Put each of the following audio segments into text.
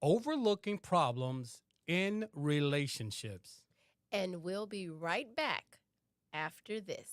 Overlooking Problems in Relationships. And we'll be right back after this.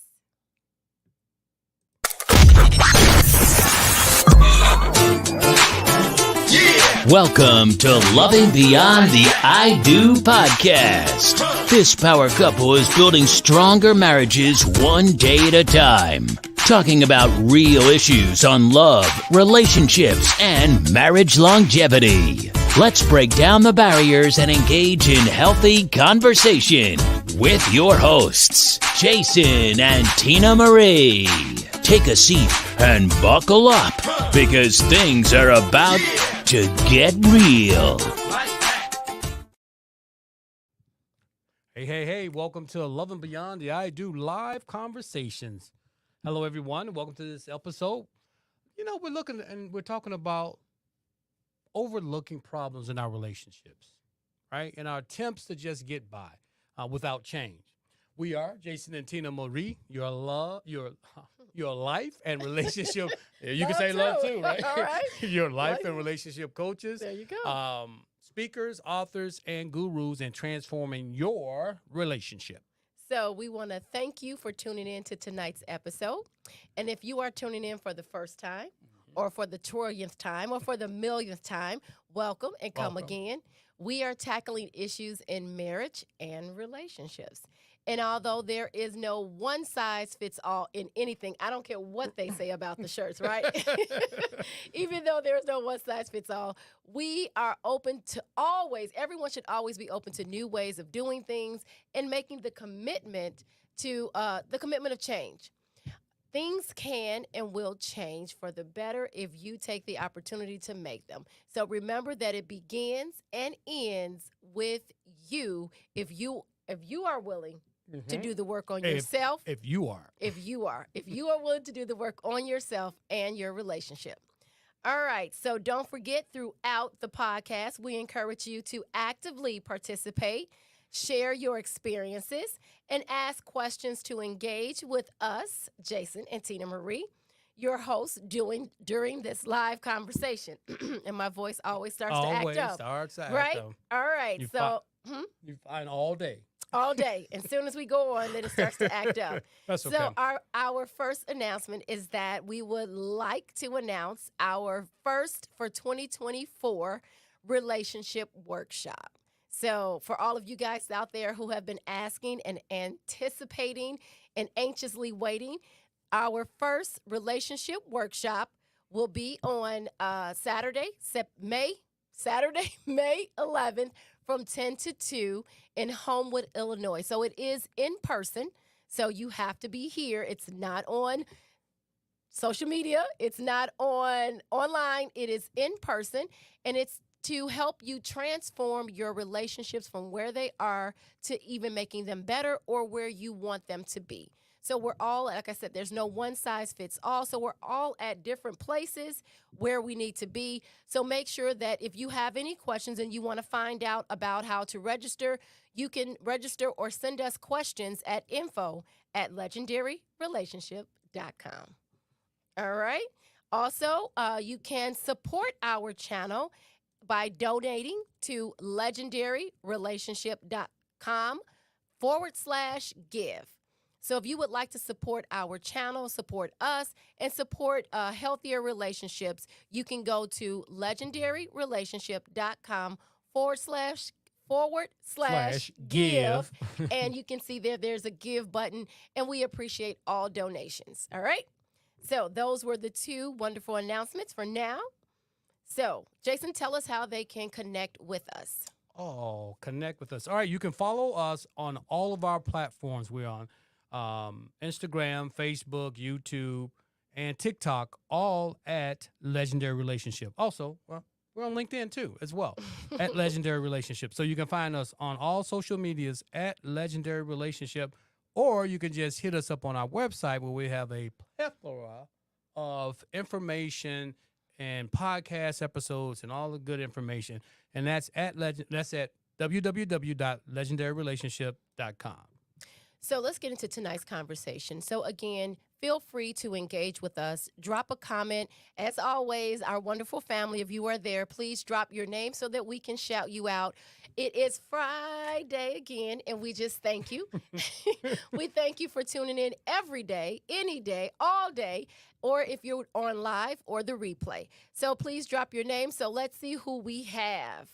Welcome to Loving Beyond the I Do podcast. This power couple is building stronger marriages one day at a time. Talking about real issues on love, relationships, and marriage longevity. Let's break down the barriers and engage in healthy conversation with your hosts, Jason and Tina Marie. Take a seat and buckle up because things are about to get real. Hey, welcome to Loving Beyond the I Do live conversations. Hello, everyone. Welcome to this episode. We're looking and we're talking about overlooking problems in our relationships, right? And our attempts to just get by without change. We are Jason and Tina Marie, your life and relationship. You can say love too, right? All right. Your life and relationship coaches. There you go. Speakers, authors, and gurus in transforming your relationship. So we want to thank you for tuning in to tonight's episode. And if you are tuning in for the first time, or for the trillionth time, or for the millionth time, welcome and come again. We are tackling issues in marriage and relationships. And although there is no one size fits all in anything, I don't care what they say about the shirts, right? Even though there's no one size fits all, we are open to everyone should always be open to new ways of doing things and making the commitment of change. Things can and will change for the better if you take the opportunity to make them. So remember that it begins and ends with you if you are willing to do the work on yourself. If you are willing to do the work on yourself and your relationship. All right. So don't forget, throughout the podcast, we encourage you to actively participate, share your experiences, and ask questions to engage with us, Jason and Tina Marie, your hosts, during this live conversation. And my voice always starts to act up. Right? All right. You find all day. All day. As soon as we go on, then it starts to act up. That's okay. So our first announcement is that we would like to announce our first for 2024 relationship workshop. So for all of you guys out there who have been asking and anticipating and anxiously waiting, our first relationship workshop will be on Saturday, May 11th from 10 to 2 in Homewood, Illinois. So it is in person. So you have to be here. It's not on social media. It's not online. It is in person. And it's to help you transform your relationships from where they are to even making them better or where you want them to be. So we're all, like I said, there's no one size fits all. So we're all at different places where we need to be. So make sure that if you have any questions and you want to find out about how to register, you can register or send us questions at info@legendaryrelationship.com. All right. Also, you can support our channel by donating to legendaryrelationship.com/give. So if you would like to support our channel, support us, and support healthier relationships, you can go to legendaryrelationship.com/give. And you can see there's a give button, and we appreciate all donations. All right? So those were the two wonderful announcements for now. So, Jason, tell us how they can connect with us. Oh, connect with us. All right, you can follow us on all of our platforms. We're on Instagram, Facebook, YouTube, and TikTok, all at Legendary Relationship. Also, we're on LinkedIn too, as well, at Legendary Relationship. So you can find us on all social medias at Legendary Relationship, or you can just hit us up on our website where we have a plethora of information and podcast episodes and all the good information. And that's at www.legendaryrelationship.com. So let's get into tonight's conversation. So again, feel free to engage with us. Drop a comment. As always, our wonderful family, if you are there, please drop your name so that we can shout you out. It is Friday again, and we just thank you. We thank you for tuning in every day, any day, all day, or if you're on live or the replay. So please drop your name. So let's see who we have.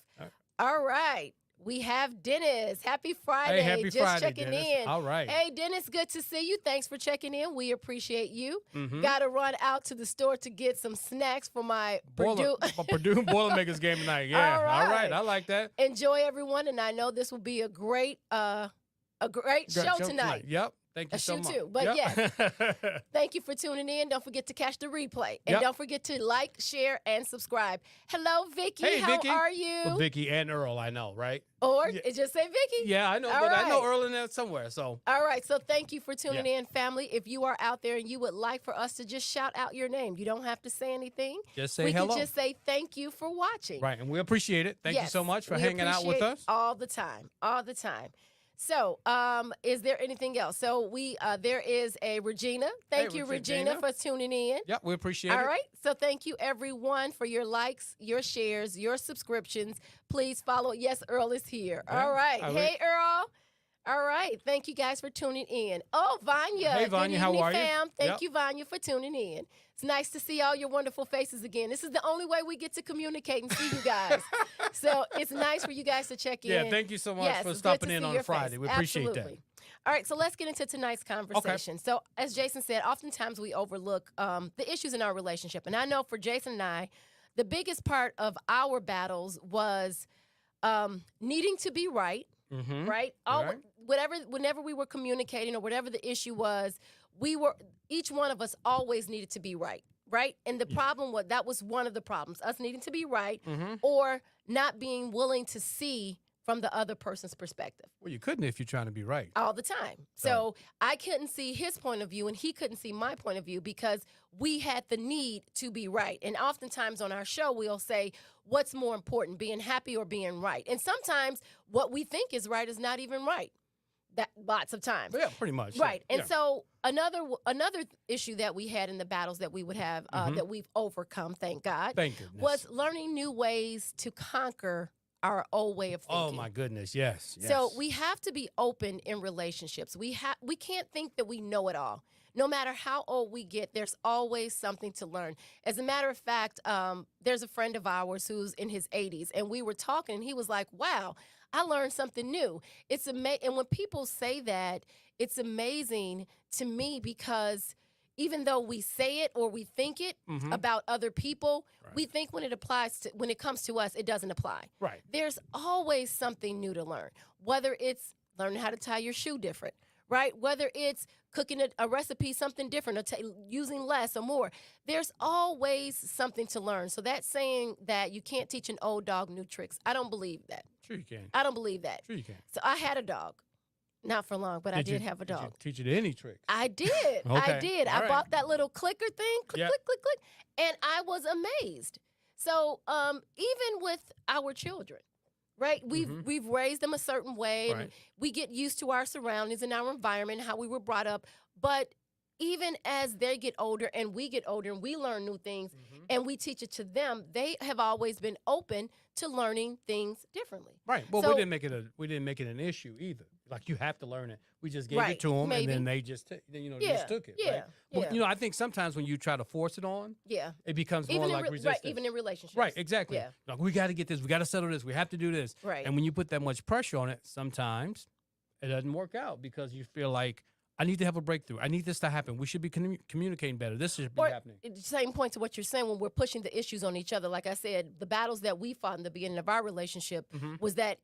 All right. We have Dennis. Happy Friday. Hey, happy Just Friday, checking Dennis. in. All right. Hey, Dennis, good to see you. Thanks for checking in. We appreciate you. Mm-hmm. Got to run out to the store to get some snacks for my Purdue. Purdue Boilermakers game tonight. Yeah. All right. All right. I like that. Enjoy, everyone, and I know this will be a great show tonight. Yep. Thank you A so shoe much. too, but yep. Thank you for tuning in. Don't forget to catch the replay. And Yep. don't forget to like, share, and subscribe. Hello, Vicky. Hey, How Vicky. are you? Well, Vicky and Earl, I know, right? Or Yeah. it just say Vicky. Yeah, I know, All but I know right. Earl in there somewhere. So All right, so thank you for tuning Yeah. in, family. If you are out there and you would like for us to just shout out your name, you don't have to say anything. just say We hello. can just say thank you for watching. Right, and we appreciate it. Thank you so Yes, much for we hanging out with appreciate us. all the time, all the time. So, is there anything else? So there is a Regina. Thank you, Regina, for tuning in. Yep, we appreciate All it. right. So thank you, everyone, for your likes, your shares, your subscriptions. Please follow. Yes, Earl is here. Yeah. All right. All Hey, Earl. All right. Thank you guys for tuning in. Oh, Vanya. Hey, Good Vanya, how evening, are you? fam. Thank Yep. you, Vanya, for tuning in. It's nice to see all your wonderful faces again. This is the only way we get to communicate and see you guys. So it's nice for you guys to check in. Yeah, thank you so much Yes, for it's good stopping to in see on your a Friday. face. We appreciate Absolutely. All right, so let's get into tonight's conversation. So as Jason said, oftentimes we overlook the issues in our relationship. And I know for Jason and I, the biggest part of our battles was needing to be right, that. Mm-hmm. right? Whenever we were communicating or whatever the issue was, each one of us always needed to be right. Right. And the problem that was one of the problems, us needing to be right Mm-hmm. or not being willing to see from the other person's perspective Well, you couldn't if you're trying to be right. all the time. So I couldn't see his point of view and he couldn't see my point of view because we had the need to be right. And oftentimes on our show, we'll say, what's more important, being happy or being right? And sometimes what we think is right is not even right. That lots of times. Yeah, pretty much. Right. Yeah. And so another issue that we had in the battles that we would have that we've overcome, thank God, Thank goodness. was learning new ways to conquer our old way of thinking. Oh my goodness, yes. So we have to be open in relationships. We can't think that we know it all. No matter how old we get, there's always something to learn. As a matter of fact, there's a friend of ours who's in his 80s, and we were talking, and he was like, wow, I learned something new. It's amazing. And when people say that, it's amazing to me because even though we say it or we think it about other people, we think when it comes to us, it doesn't apply. Right. There's always something new to learn, whether it's learning how to tie your shoe different, right? Whether it's cooking a recipe something different or using less or more. There's always something to learn. So that saying that you can't teach an old dog new tricks, I don't believe that. Sure you can. I don't believe that. Sure you can. So I had a dog. Not for long, but I did have a dog. Did you teach it any tricks? I did. I Okay. did. All I right. bought that little clicker thing, click, Yep. click, click, click, and I was amazed. So even with our children, right? We've raised them a certain way, and Right. we get used to our surroundings and our environment, how we were brought up. But even as they get older and we get older and we learn new things and we teach it to them, they have always been open to learning things differently. Right. Well, So- we didn't make it an issue either. Like you have to learn it. We just gave Right, it to them, maybe. and then they just just took it. Yeah, Right? Well, yeah. I think sometimes when you try to force it on, Yeah. it becomes Even more in like resistance. right, even in relationships. Right, exactly. Yeah. Like we got to get this, we got to settle this, we have to do this. Right. And when you put that much pressure on it, sometimes it doesn't work out because you feel like I need to have a breakthrough. I need this to happen. We should be communicating better. This should be Or happening. same point to what you're saying when we're pushing the issues on each other. Like I said, the battles that we fought in the beginning of our relationship was that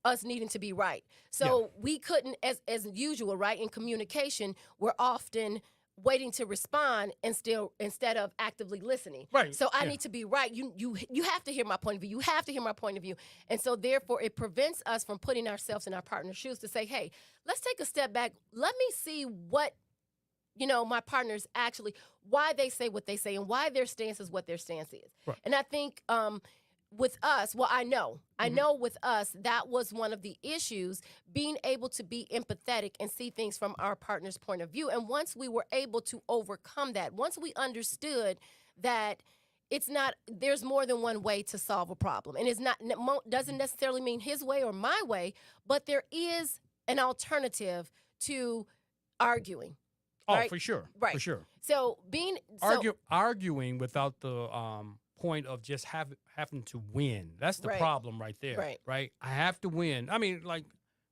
us needing to be right. So we couldn't, as usual, right, in communication, we're often waiting to respond instead of actively listening. Right, So I yeah. need to be right. You have to hear my point of view. You have to hear my point of view. And so therefore it prevents us from putting ourselves in our partner's shoes to say, hey, let's take a step back. Let me see what my partners actually, why they say what they say and why their stance is what their stance is. Right. And I think with us, well, I know with us, that was one of the issues, being able to be empathetic and see things from our partner's point of view. And once we were able to overcome that, once we understood that there's more than one way to solve a problem. And doesn't necessarily mean his way or my way, but there is an alternative to arguing. Oh, right? for sure. Right. For sure. So Arguing without the point of just having to win. That's the Right. problem right there. Right. I have to win. I mean, like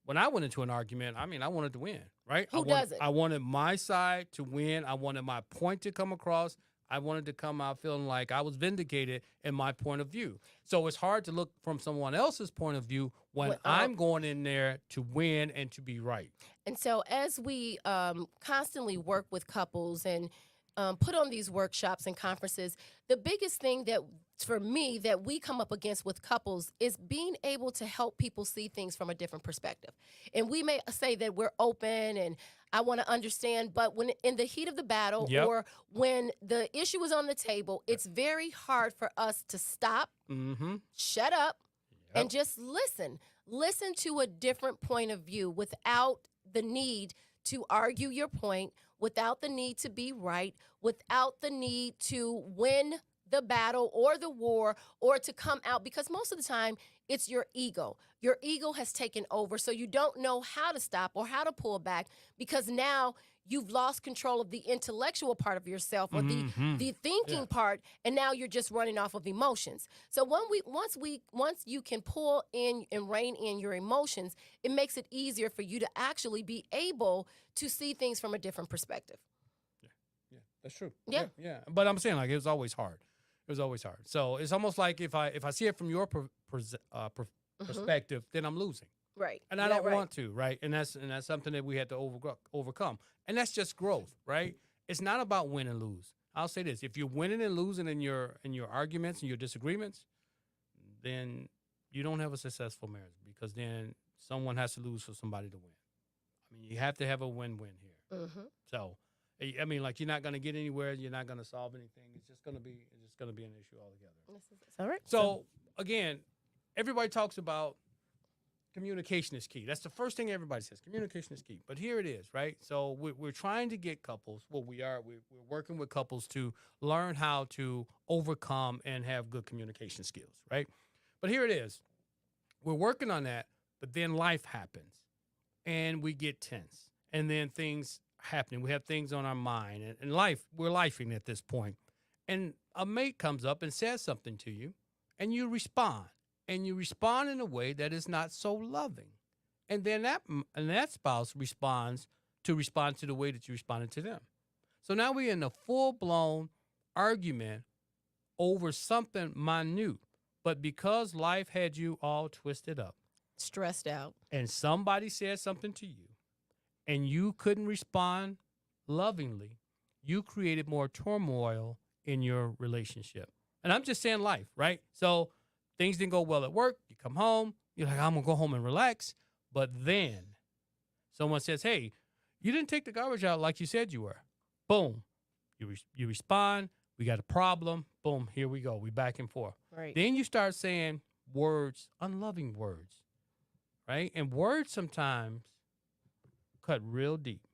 when I went into an argument, I wanted to win, right? Who doesn't? I wanted my side to win. I wanted my point to come across. I wanted to come out feeling like I was vindicated in my point of view. So it's hard to look from someone else's point of view when I'm going in there to win and to be right. And so as we constantly work with couples and put on these workshops and conferences, the biggest thing that for me that we come up against with couples is being able to help people see things from a different perspective. And we may say that we're open and I want to understand, but when in the heat of the battle Yep. or when the issue is on the table, it's very hard for us to stop, Mm-hmm. shut up, Yep. and just listen. Listen to a different point of view without the need to argue your point, without the need to be right, without the need to win the battle or the war or to come out, because most of the time it's your ego. Your ego has taken over, so you don't know how to stop or how to pull back because now you've lost control of the intellectual part of yourself or the thinking part, and now you're just running off of emotions. So once you can pull in and rein in your emotions, it makes it easier for you to actually be able to see things from a different perspective. Yeah, that's true. Yeah. Yeah. But I'm saying, like, it was always hard. It was always hard. So it's almost like if I see it from your perspective, then I'm losing, Right. and I don't want to, right? And that's something that we had to overcome, and that's just growth, right? It's not about win and lose. I'll say this: if you're winning and losing in your arguments and your disagreements, then you don't have a successful marriage because then someone has to lose for somebody to win. I mean, you have to have a win-win here. Mm-hmm. So, I mean, like, you're not going to get anywhere. You're not going to solve anything. It's just going to be an issue altogether. All right. So, again, everybody talks about communication is key. That's the first thing everybody says. Communication is key. But here it is, right? So we're trying to get couples. Well, we're working with couples to learn how to overcome and have good communication skills, right? But here it is. We're working on that, but then life happens, and we get tense, and then things happening. We have things on our mind, and we're lifing at this point. And a mate comes up and says something to you, and you respond. And you respond in a way that is not so loving. And then that spouse responds to the way that you responded to them. So now we're in a full-blown argument over something minute. But because life had you all twisted up, Stressed out. and somebody said something to you, and you couldn't respond lovingly, you created more turmoil in your relationship. And I'm just saying life, right? So things didn't go well at work. You come home. You're like, I'm going to go home and relax. But then someone says, hey, you didn't take the garbage out like you said you were. Boom. You respond. We got a problem. Boom. Here we go. We back and forth. Right. Then you start saying words, unloving words, right? And words sometimes cut real deep.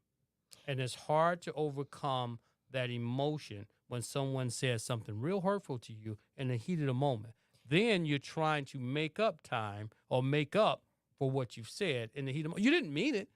And it's hard to overcome that emotion when someone says something real hurtful to you in the heat of the moment. Then you're trying to make up time or make up for what you've said in the heat of the moment. You didn't mean it,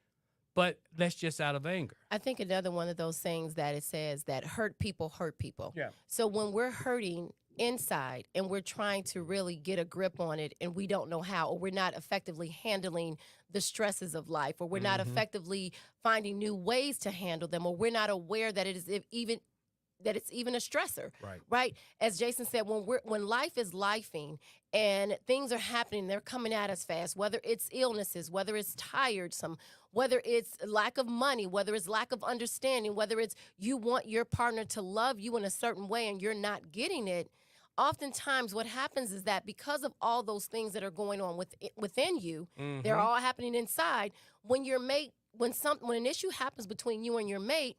but that's just out of anger. I think another one of those things that it says that hurt people hurt people. Yeah. So when we're hurting inside and we're trying to really get a grip on it and we don't know how, or we're not effectively handling the stresses of life, or we're not effectively finding new ways to handle them, or we're not aware that it's even a stressor, right? As Jason said, when life is lifing and things are happening, they're coming at us fast, whether it's illnesses, whether it's tiresome, whether it's lack of money, whether it's lack of understanding, whether it's you want your partner to love you in a certain way and you're not getting it. Oftentimes what happens is that because of all those things that are going on within you, they're all happening inside. When an issue happens between you and your mate,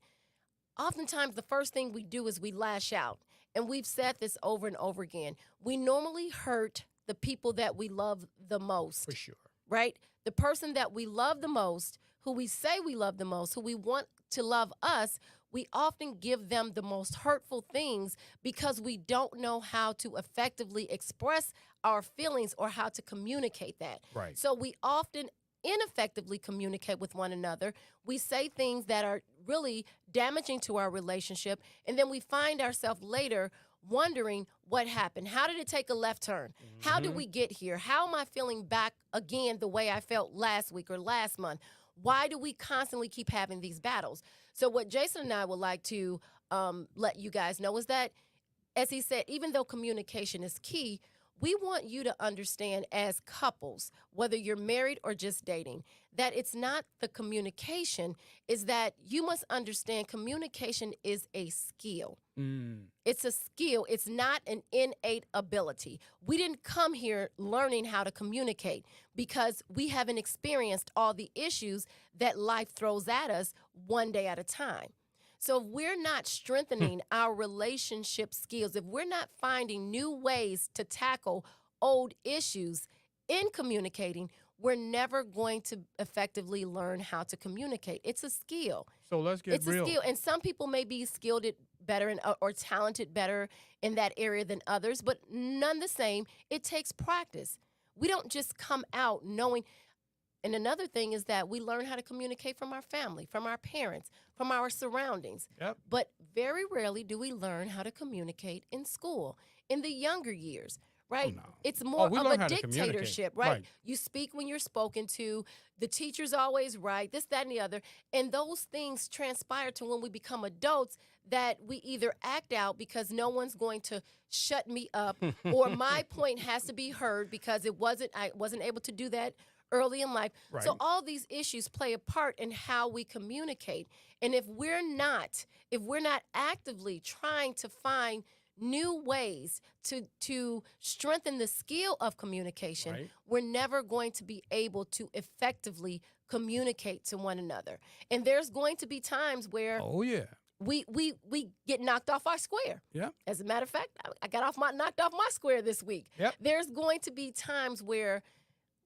oftentimes the first thing we do is we lash out. And we've said this over and over again. We normally hurt the people that we love the most. For sure. Right? The person that we love the most, who we say we love the most, who we want to love us, we often give them the most hurtful things because we don't know how to effectively express our feelings or how to communicate that. Right. So we often ineffectively communicate with one another. We say things that are really damaging to our relationship, and then we find ourselves later wondering what happened. How did it take a left turn? How did we get here? How am I feeling back again the way I felt last week or last month? Why do we constantly keep having these battles? So what Jason and I would like to let you guys know is that, as he said, even though communication is key, we want you to understand as couples, whether you're married or just dating, that it's not the communication, is that you must understand communication is a skill. It's a skill. It's not an innate ability. We didn't come here learning how to communicate because we haven't experienced all the issues that life throws at us one day at a time. So if we're not strengthening our relationship skills, if we're not finding new ways to tackle old issues in communicating, we're never going to effectively learn how to communicate. It's a skill. So let's get real. It's a skill, and some people may be skilled at better or talented better in that area than others, but none the same, it takes practice. We don't just come out knowing. And another thing is that we learn how to communicate from our family, from our parents, from our surroundings. Yep. But very rarely do we learn how to communicate in school, in the younger years, right? Oh, no. It's more we of learn a how to communicate. dictatorship, right? Right. You speak when you're spoken to. The teacher's always right, this, that, and the other. And those things transpire to when we become adults that we either act out because no one's going to shut me up or my point has to be heard because I wasn't able to do that early in life. Right. So all these issues play a part in how we communicate. And if we're not actively trying to find new ways to strengthen the skill of communication, Right. we're never going to be able to effectively communicate to one another. And there's going to be times where Oh, yeah. we get knocked off our square. Yeah. As a matter of fact, I got knocked off my square this week. Yep. There's going to be times where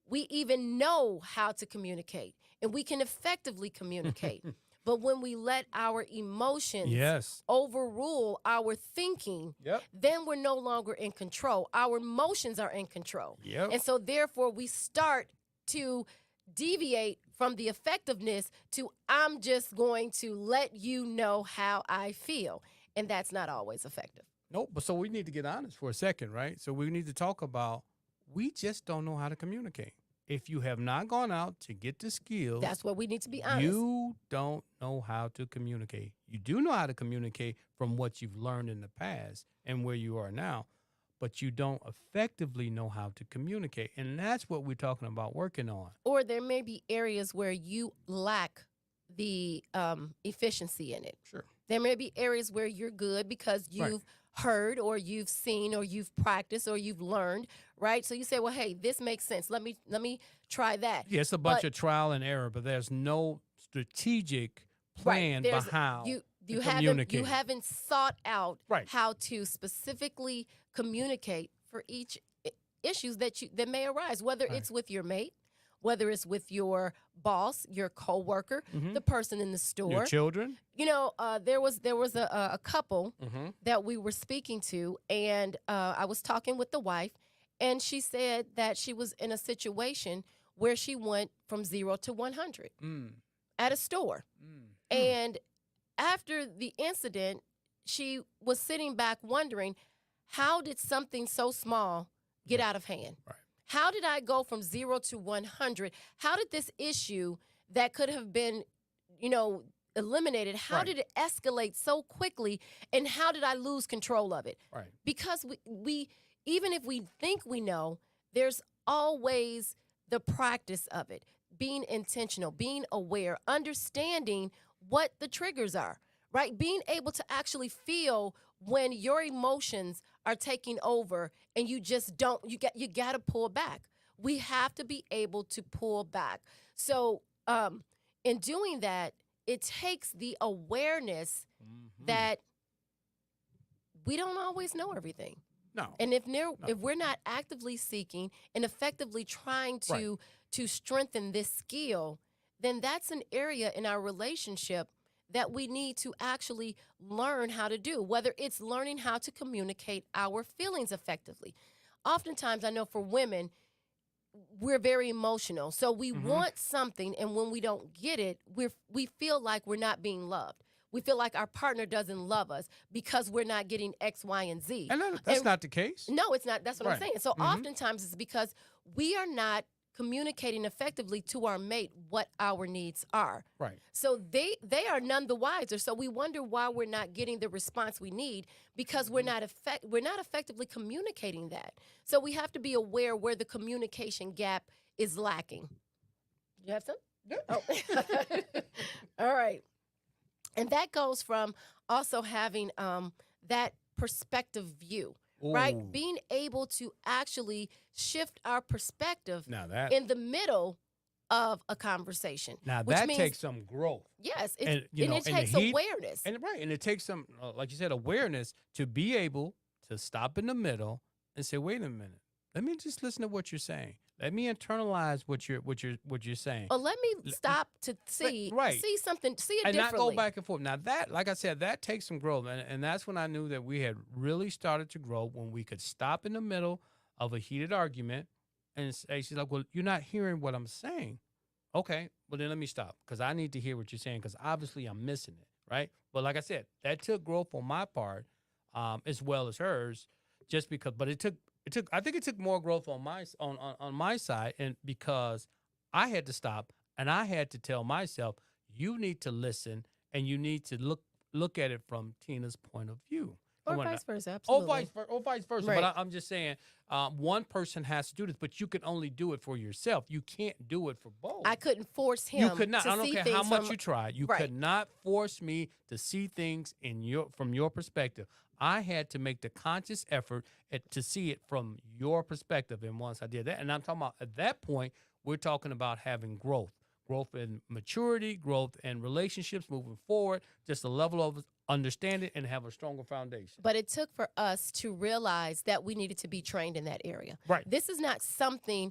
we even know how to communicate and we can effectively communicate. But when we let our emotions Yes. overrule our thinking, Yep. then we're no longer in control. Our emotions are in control. Yep. And so therefore we start to deviate from the effectiveness to I'm just going to let you know how I feel. And that's not always effective. Nope. But so we need to get honest for a second, right? So we need to talk about we just don't know how to communicate. If you have not gone out to get the skills, That's what we need to be honest. you don't know how to communicate. You do know how to communicate from what you've learned in the past and where you are now, but you don't effectively know how to communicate. And that's what we're talking about working on. Or there may be areas where you lack the efficiency in it. Sure. There may be areas where you're good because you've heard or you've seen or you've practiced or you've learned, right? So you say, well, hey, this makes sense. Let me try that. Yeah, it's a bunch of trial and error, but there's no strategic plan There's- behind you to haven't communicate. you haven't sought out Right. how to specifically communicate for each issues that may arise, whether Right. it's with your mate, whether it's with your boss, your coworker, the person in the store. Your children. You know, there was a couple Mm-hmm. that we were speaking to, and I was talking with the wife, and she said that she was in a situation where she went from 0 to 100 at a store. And after the incident, she was sitting back wondering, how did something so small get out of hand? Right. How did I go from 0 to 100? How did this issue that could have been, eliminated, how Right. did it escalate so quickly? And how did I lose control of it? Right. Because we even if we think we know, there's always the practice of it, being intentional, being aware, understanding what the triggers are, right? Being able to actually feel when your emotions are taking over and you just don't, you got to pull back. We have to be able to pull back. So in doing that, it takes the awareness that we don't always know everything. No. And if we're not actively seeking and effectively trying to strengthen this skill, then that's an area in our relationship that we need to actually learn how to do, whether it's learning how to communicate our feelings effectively. Oftentimes, I know for women, we're very emotional. So we want something, and when we don't get it, we feel like we're not being loved. We feel like our partner doesn't love us because we're not getting X, Y, and Z. And that's not the case. No, it's not. That's what I'm Right. saying. So oftentimes it's because we are not communicating effectively to our mate what our needs are. Right. So they are none the wiser. So we wonder why we're not getting the response we need because we're not effectively communicating that. So we have to be aware where the communication gap is lacking. You have some? Yeah. Oh. All right. And that goes from also having that perspective view. Right? Ooh. Being able to actually shift our perspective Now that in the middle of a conversation. Which that means, takes some growth. yes, And, it in the takes heat- awareness. And it takes some, like you said, awareness to be able to stop in the middle and say, "Wait a minute, let me just listen to what you're saying. Let me internalize what you're saying." Or let me stop to see something, see it And not differently. go back and forth. Now that, like I said, that takes some growth, and that's when I knew that we had really started to grow, when we could stop in the middle of a heated argument and say, she's like, "Well, you're not hearing what I'm saying." Okay, well then let me stop, because I need to hear what you're saying, because obviously I'm missing it, right? But like I said, that took growth on my part, as well as hers, just because. But it took. I think it took more growth on my side, and because I had to stop and I had to tell myself, you need to listen and you need to look at it from Tina's point of view. Or And when vice versa, Oh, absolutely. vice versa. Right. But I'm just saying, one person has to do this, but you can only do it for yourself. You can't do it for both. I couldn't force him You could not. to I don't see care things how much from, you try. You Right. could not force me to see things from your perspective. I had to make the conscious effort to see it from your perspective. And once I did that, and I'm talking about at that point, we're talking about having growth in maturity, growth in relationships moving forward, just a level of understanding and have a stronger foundation. But it took for us to realize that we needed to be trained in that area. Right. This is not something.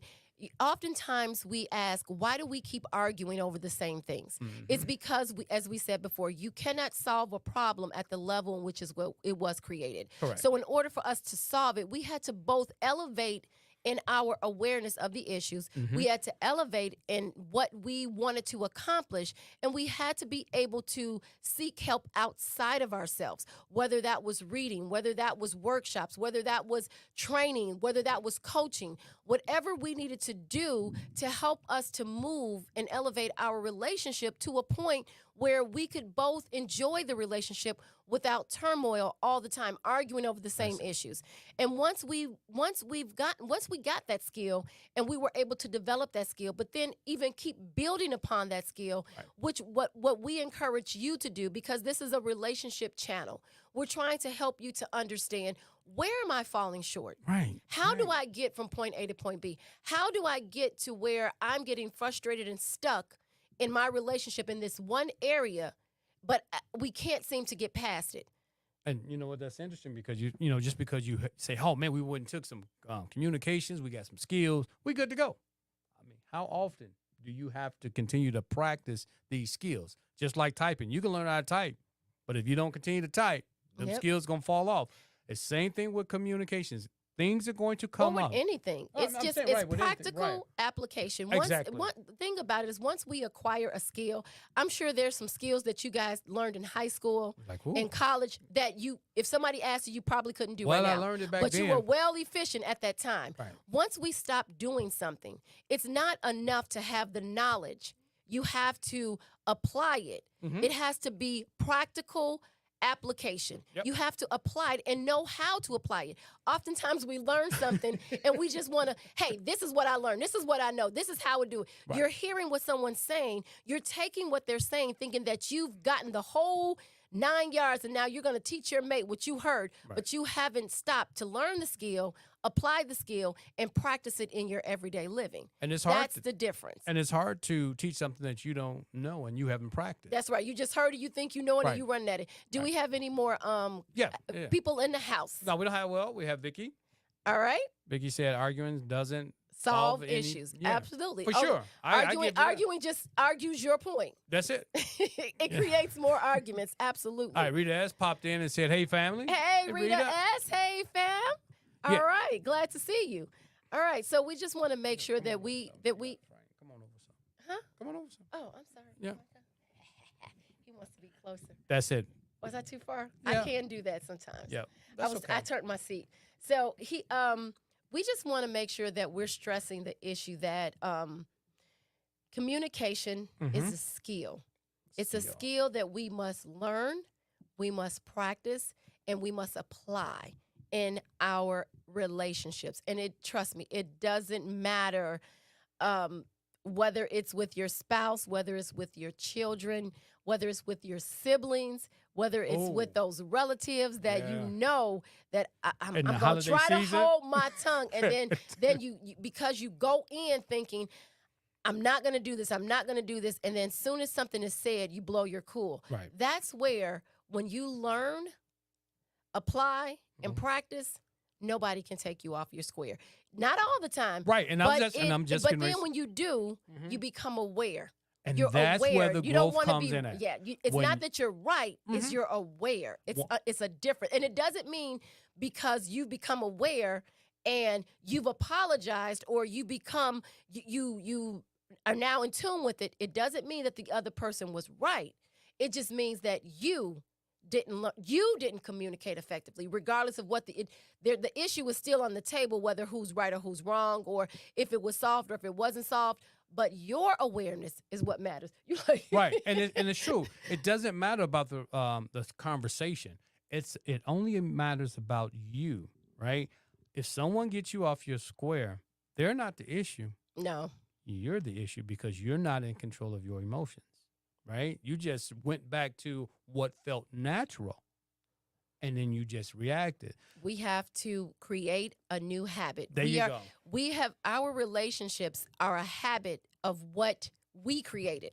Oftentimes we ask, why do we keep arguing over the same things? It's because, as we said before, you cannot solve a problem at the level in which it was created. Correct. So in order for us to solve it, we had to both elevate in our awareness of the issues. We had to elevate in what we wanted to accomplish, and we had to be able to seek help outside of ourselves, whether that was reading, whether that was workshops, whether that was training, whether that was coaching, whatever we needed to do to help us to move and elevate our relationship to a point where we could both enjoy the relationship without turmoil all the time, arguing over the same issues. And once we got that skill and we were able to develop that skill, but then even keep building upon that skill, which what we encourage you to do, because this is a relationship channel. We're trying to help you to understand, where am I falling short? Right. How do I get from point A to point B? How do I get to where I'm getting frustrated and stuck in my relationship in this one area, but we can't seem to get past it? And you know what? That's interesting, because just because you say, "Oh man, we went and took some communications, we got some skills, we good to go." I mean, how often do you have to continue to practice these skills? Just like typing, you can learn how to type, but if you don't continue to type, them skills gonna fall off. It's the same thing with communications. Things are going to come Or up. with anything. Oh, It's I'm just saying, it's right, with anything, practical right. application. Exactly. One thing about it is, once we acquire a skill, I'm sure there's some skills that you guys learned in high school, Like, ooh. in college, that if somebody asked you probably couldn't do Well, right I now. learned it back but then. you were well efficient at that time. Right. Once we stop doing something, it's not enough to have the knowledge. You have to apply it. It has to be practical application. Yep. You have to apply it and know how to apply it. Oftentimes we learn something and we just want to, hey, this is what I learned. This is what I know. This is how I do it. Right. You're hearing what someone's saying. You're taking what they're saying, thinking that you've gotten the whole 9 yards, and now you're going to teach your mate what you heard, Right. but you haven't stopped to learn the skill, apply the skill and practice it in your everyday living. And it's hard. That's the difference. And it's hard to teach something that you don't know and you haven't practiced. That's right. You just heard it. You think you know it, Right. and you run at it. Do Right. we have any more Yeah. people in the house? No, we don't have. Well, we have Vicky. All right. Vicky said arguing doesn't Solve any- issues. yeah, Absolutely. for Oh, sure. I Arguing, give you that. arguing just argues your point. That's it. It creates more arguments. Absolutely. All right, Rita S. popped in and said, "Hey, family." Hey, Rita S. Hey, fam. All Yeah. right. Glad to see you. All right. So we just want to make sure that we. Frank, come on over, son. Huh? Come on over, son. Oh, I'm sorry. Yeah. He wants to be closer. That's it. Was I too far? Yeah. I can do that sometimes. Yeah. I turned my seat. So we just want to make sure that we're stressing the issue that communication is a skill. It's a skill that we must learn, we must practice, and we must apply in our relationships. And trust me, it doesn't matter whether it's with your spouse, whether it's with your children, whether it's with your siblings, whether it's with those relatives that you know that I'm going to try to hold my tongue. And then you because you go in thinking, I'm not going to do this, I'm not going to do this. And then as soon as something is said, you blow your cool. Right. That's where when you learn, apply, and practice, nobody can take you off your square. Not all the time. Right. And I'm just But then when you do, you become aware. and You're that's aware. where the You don't growth wanna comes be, in at. Yeah, it's When- not that you're right. It's you're aware. It's a different, and it doesn't mean because you become aware and you've apologized or you become you are now in tune with it. It doesn't mean that the other person was right. It just means that you didn't communicate effectively, regardless of what the issue is still on the table, whether who's right or who's wrong, or if it was solved or if it wasn't solved. But your awareness is what matters. Right, and it's true. It doesn't matter about the conversation. It only matters about you, right? If someone gets you off your square, they're not the issue. No. You're the issue because you're not in control of your emotions, right? You just went back to what felt natural, and then you just reacted. We have to create a new habit. There you go. We have our relationships are a habit of what we created,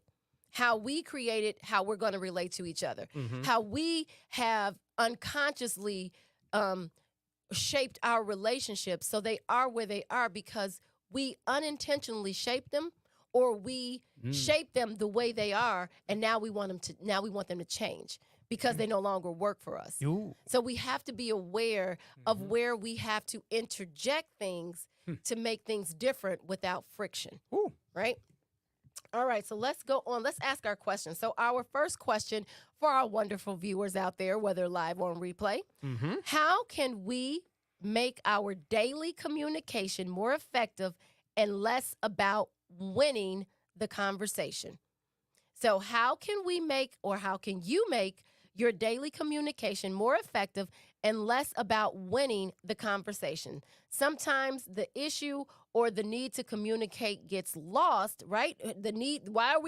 how we created, how we're going to relate to each other, how we have unconsciously shaped our relationships so they are where they are because we unintentionally shaped them, or we shaped them the way they are, and now we want them to change because they no longer work for us. Ooh. So we have to be aware of where we have to interject things to make things different without friction. Ooh. Right? All right, so let's go on. Let's ask our question. So our first question for our wonderful viewers out there, whether live or on replay, how can we make our daily communication more effective and less about winning the conversation? So how can you make your daily communication more effective and less about winning the conversation? Sometimes the issue or the need to communicate gets lost, right? Why are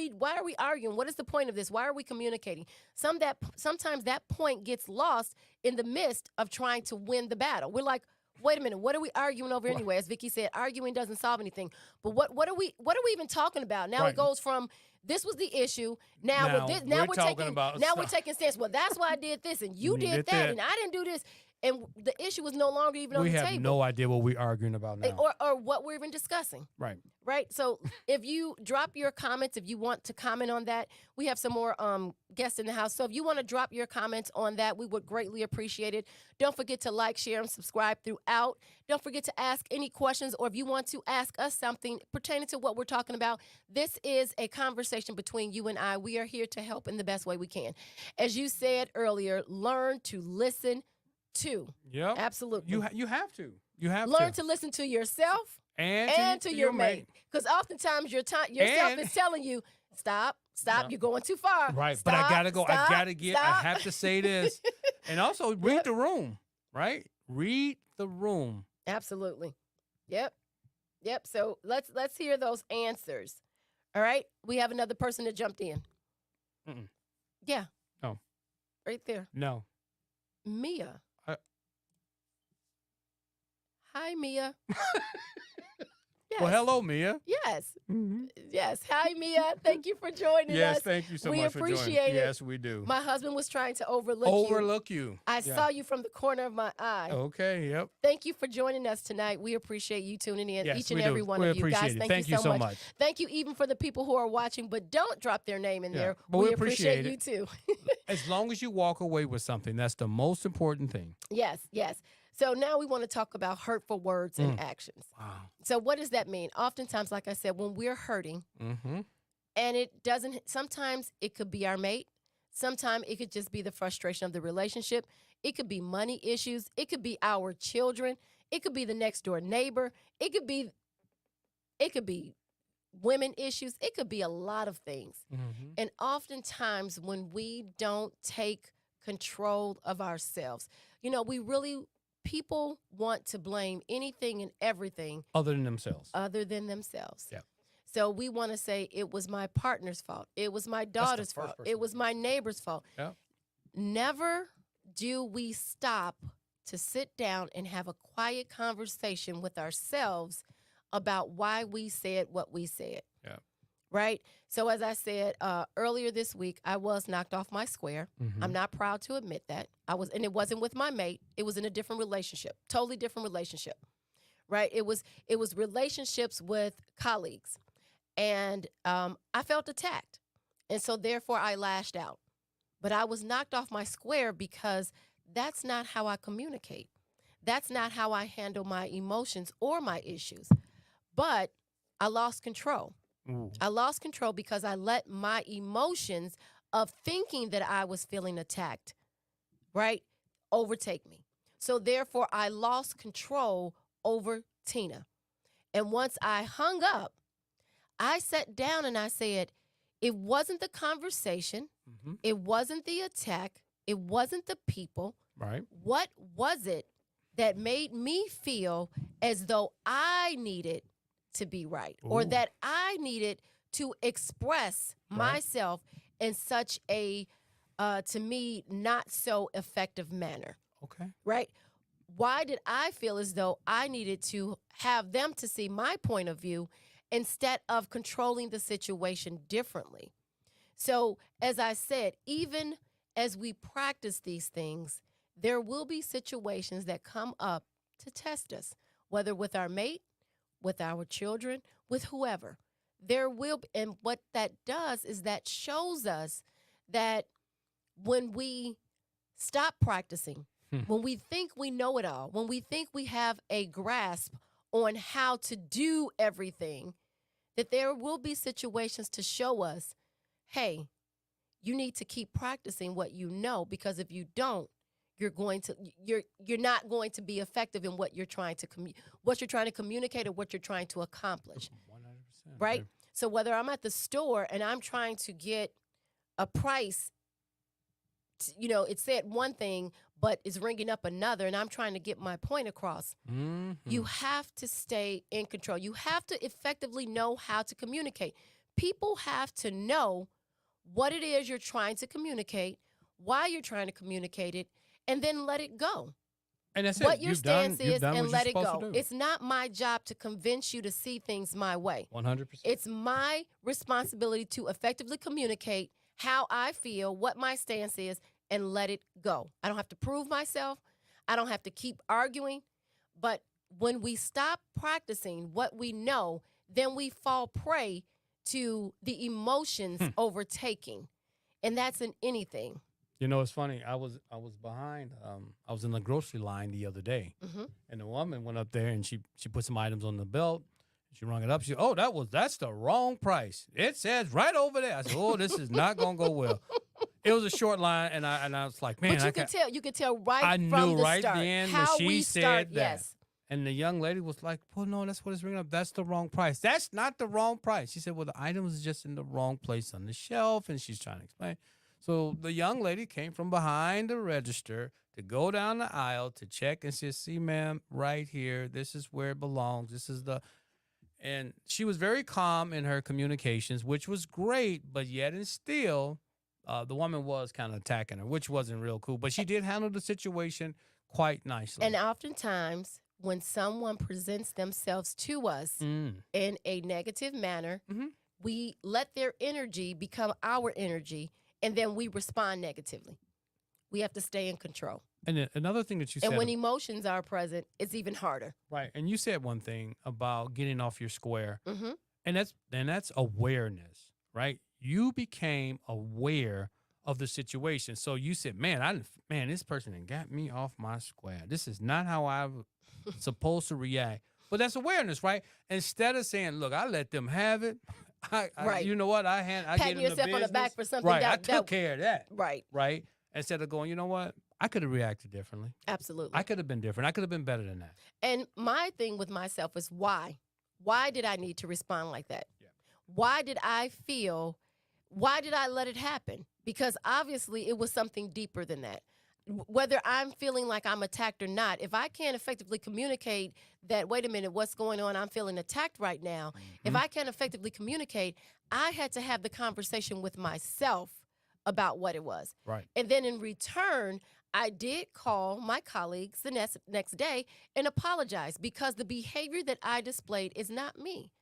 we arguing? What is the point of this? Why are we communicating? Sometimes that point gets lost in the midst of trying to win the battle. We're like, wait a minute, what are we arguing over anyway? As Vicky said, arguing doesn't solve anything. But what are we even talking about? Now it goes from this was the issue. Now we're taking stance. Well, that's why I did this, and you did that, and I didn't do this. And the issue was no longer even on the table. We have no idea what we're arguing about now. Or what we're even discussing. Right. Right? So if you drop your comments, if you want to comment on that, we have some more guests in the house. So if you want to drop your comments on that, we would greatly appreciate it. Don't forget to like, share, and subscribe throughout. Don't forget to ask any questions, or if you want to ask us something pertaining to what we're talking about. This is a conversation between you and I. We are here to help in the best way we can. As you said earlier, learn to listen to. Yeah. Absolutely. You have to. You have learn to listen to yourself and to your mate. Because oftentimes yourself is telling you, stop, you're going too far. Right. Stop, but I gotta go. stop, I gotta get. stop. I have to say this. And also read the room. Right? Read the room. Absolutely. Yep. So let's hear those answers. All right. We have another person that jumped in. Mm-mm. Yeah. No. Right there. No. Mia. Hi, Mia. Yes. Well, hello, Mia. Yes. Mm-hmm. Yes. Hi, Mia. Thank you for joining Yes, us. thank you so We much for joining. appreciate it. Yes, we do. My husband was trying to overlook you. Overlook you. I Yeah. saw you from the corner of my eye. Okay, yep. Thank you for joining us tonight. We appreciate you tuning in, Yes, each and we every do. one We of you. Guys, appreciate it. thank you so much. Thank you even for the people who are watching, but don't drop their name in Yeah, there. but We we appreciate you appreciate too. As long as you walk away with something, that's the most important thing. Yes, yes. So now we want to talk about hurtful words and actions. Wow. So what does that mean? Oftentimes, like I said, when we're hurting, Mm-hmm. and it doesn't, sometimes it could be our mate. Sometimes it could just be the frustration of the relationship. It could be money issues. It could be our children. It could be the next door neighbor. It could be women issues. It could be a lot of things. Mm-hmm. And oftentimes when we don't take control of ourselves, people want to blame anything and everything Other than themselves. other than themselves. Yeah. So we want to say it was my partner's fault. It was my daughter's first fault. person It was to my neighbor's fault. Yeah. Never do we stop to sit down and have a quiet conversation with ourselves about why we said what we said. Yeah. Right? So as I said earlier this week, I was knocked off my square. Mm-hmm. I'm not proud to admit that. And it wasn't with my mate. It was in a different relationship, totally different relationship. Right? It was relationships with colleagues. And I felt attacked. And so therefore I lashed out. But I was knocked off my square because that's not how I communicate. That's not how I handle my emotions or my issues. But I lost control. Ooh. I lost control because I let my emotions of thinking that I was feeling attacked, right, overtake me. So therefore, I lost control over Tina. And once I hung up, I sat down and I said, it wasn't the conversation. Mm-hmm. It wasn't the attack. It wasn't the people. Right. What was it that made me feel as though I needed to be right, or Ooh. that I needed to express Right. myself in such a, to me, not so effective manner, Okay. right? Why did I feel as though I needed to have them to see my point of view instead of controlling the situation differently? So, as I said, even as we practice these things, there will be situations that come up to test us, whether with our mate, with our children, with whoever. There will be, and what that does is that shows us that when we stop practicing, when we think we know it all, when we think we have a grasp on how to do everything, that there will be situations to show us, hey, you need to keep practicing what you know, because if you don't, you're not going to be effective in what you're trying to communicate or what you're trying to accomplish. 100%. Right? Okay. So whether I'm at the store and I'm trying to get a price, it said one thing, but it's ringing up another, and I'm trying to get my point across. Mm-hmm. You have to stay in control. You have to effectively know how to communicate. People have to know what it is you're trying to communicate, why you're trying to communicate it, and then let it go. And that's What it. your You've done stance is, what and you're let it supposed go. to do. It's not my job to convince you to see things my way. 100%. It's my responsibility to effectively communicate how I feel, what my stance is, and let it go. I don't have to prove myself. I don't have to keep arguing. But when we stop practicing what we know, then we fall prey to the emotions overtaking. And that's in anything. You know, it's funny. I was behind. I was in the grocery line the other day, and the woman went up there and she put some items on the belt. She rung it up. She said, "Oh, that's the wrong price. It says right over there." I said, "Oh, this is not gonna go well." It was a short line, and I was like, "Man, But you could tell right I from knew the right start then when how she we said start. that." Yes. And the young lady was like, "Well, no, that's what it's ringing up. That's the wrong price. That's not the wrong price." She said, "Well, the item is just in the wrong place on the shelf," and she's trying to explain. So the young lady came from behind the register to go down the aisle to check and said, "See, ma'am, right here. This is where it belongs. This is the." And she was very calm in her communications, which was great, but yet and still, the woman was kind of attacking her, which wasn't real cool. But she did handle the situation quite nicely. And oftentimes, when someone presents themselves to us in a negative manner, we let their energy become our energy, and then we respond negatively. We have to stay in control. And then another thing that you said. And when emotions are present, it's even harder. Right. And you said one thing about getting off your square. Mm-hmm. And that's awareness, right? You became aware of the situation. So you said, man, this person done got me off my square. This is not how I'm supposed to react. But that's awareness, right? Instead of saying, look, I let them have it. Right. You know what? I patting yourself on the back for something. Right. I took care of that. Right. Right. Instead of going, you know what? I could have reacted differently. Absolutely. I could have been different. I could have been better than that. And my thing with myself is why? Why did I need to respond like that? Yeah. Why did I let it happen? Because obviously it was something deeper than that. Whether I'm feeling like I'm attacked or not, if I can't effectively communicate that, wait a minute, what's going on? I'm feeling attacked right now. If I can't effectively communicate, I had to have the conversation with myself about what it was. Right. And then in return, I did call my colleagues the next day and apologize because the behavior that I displayed is not me.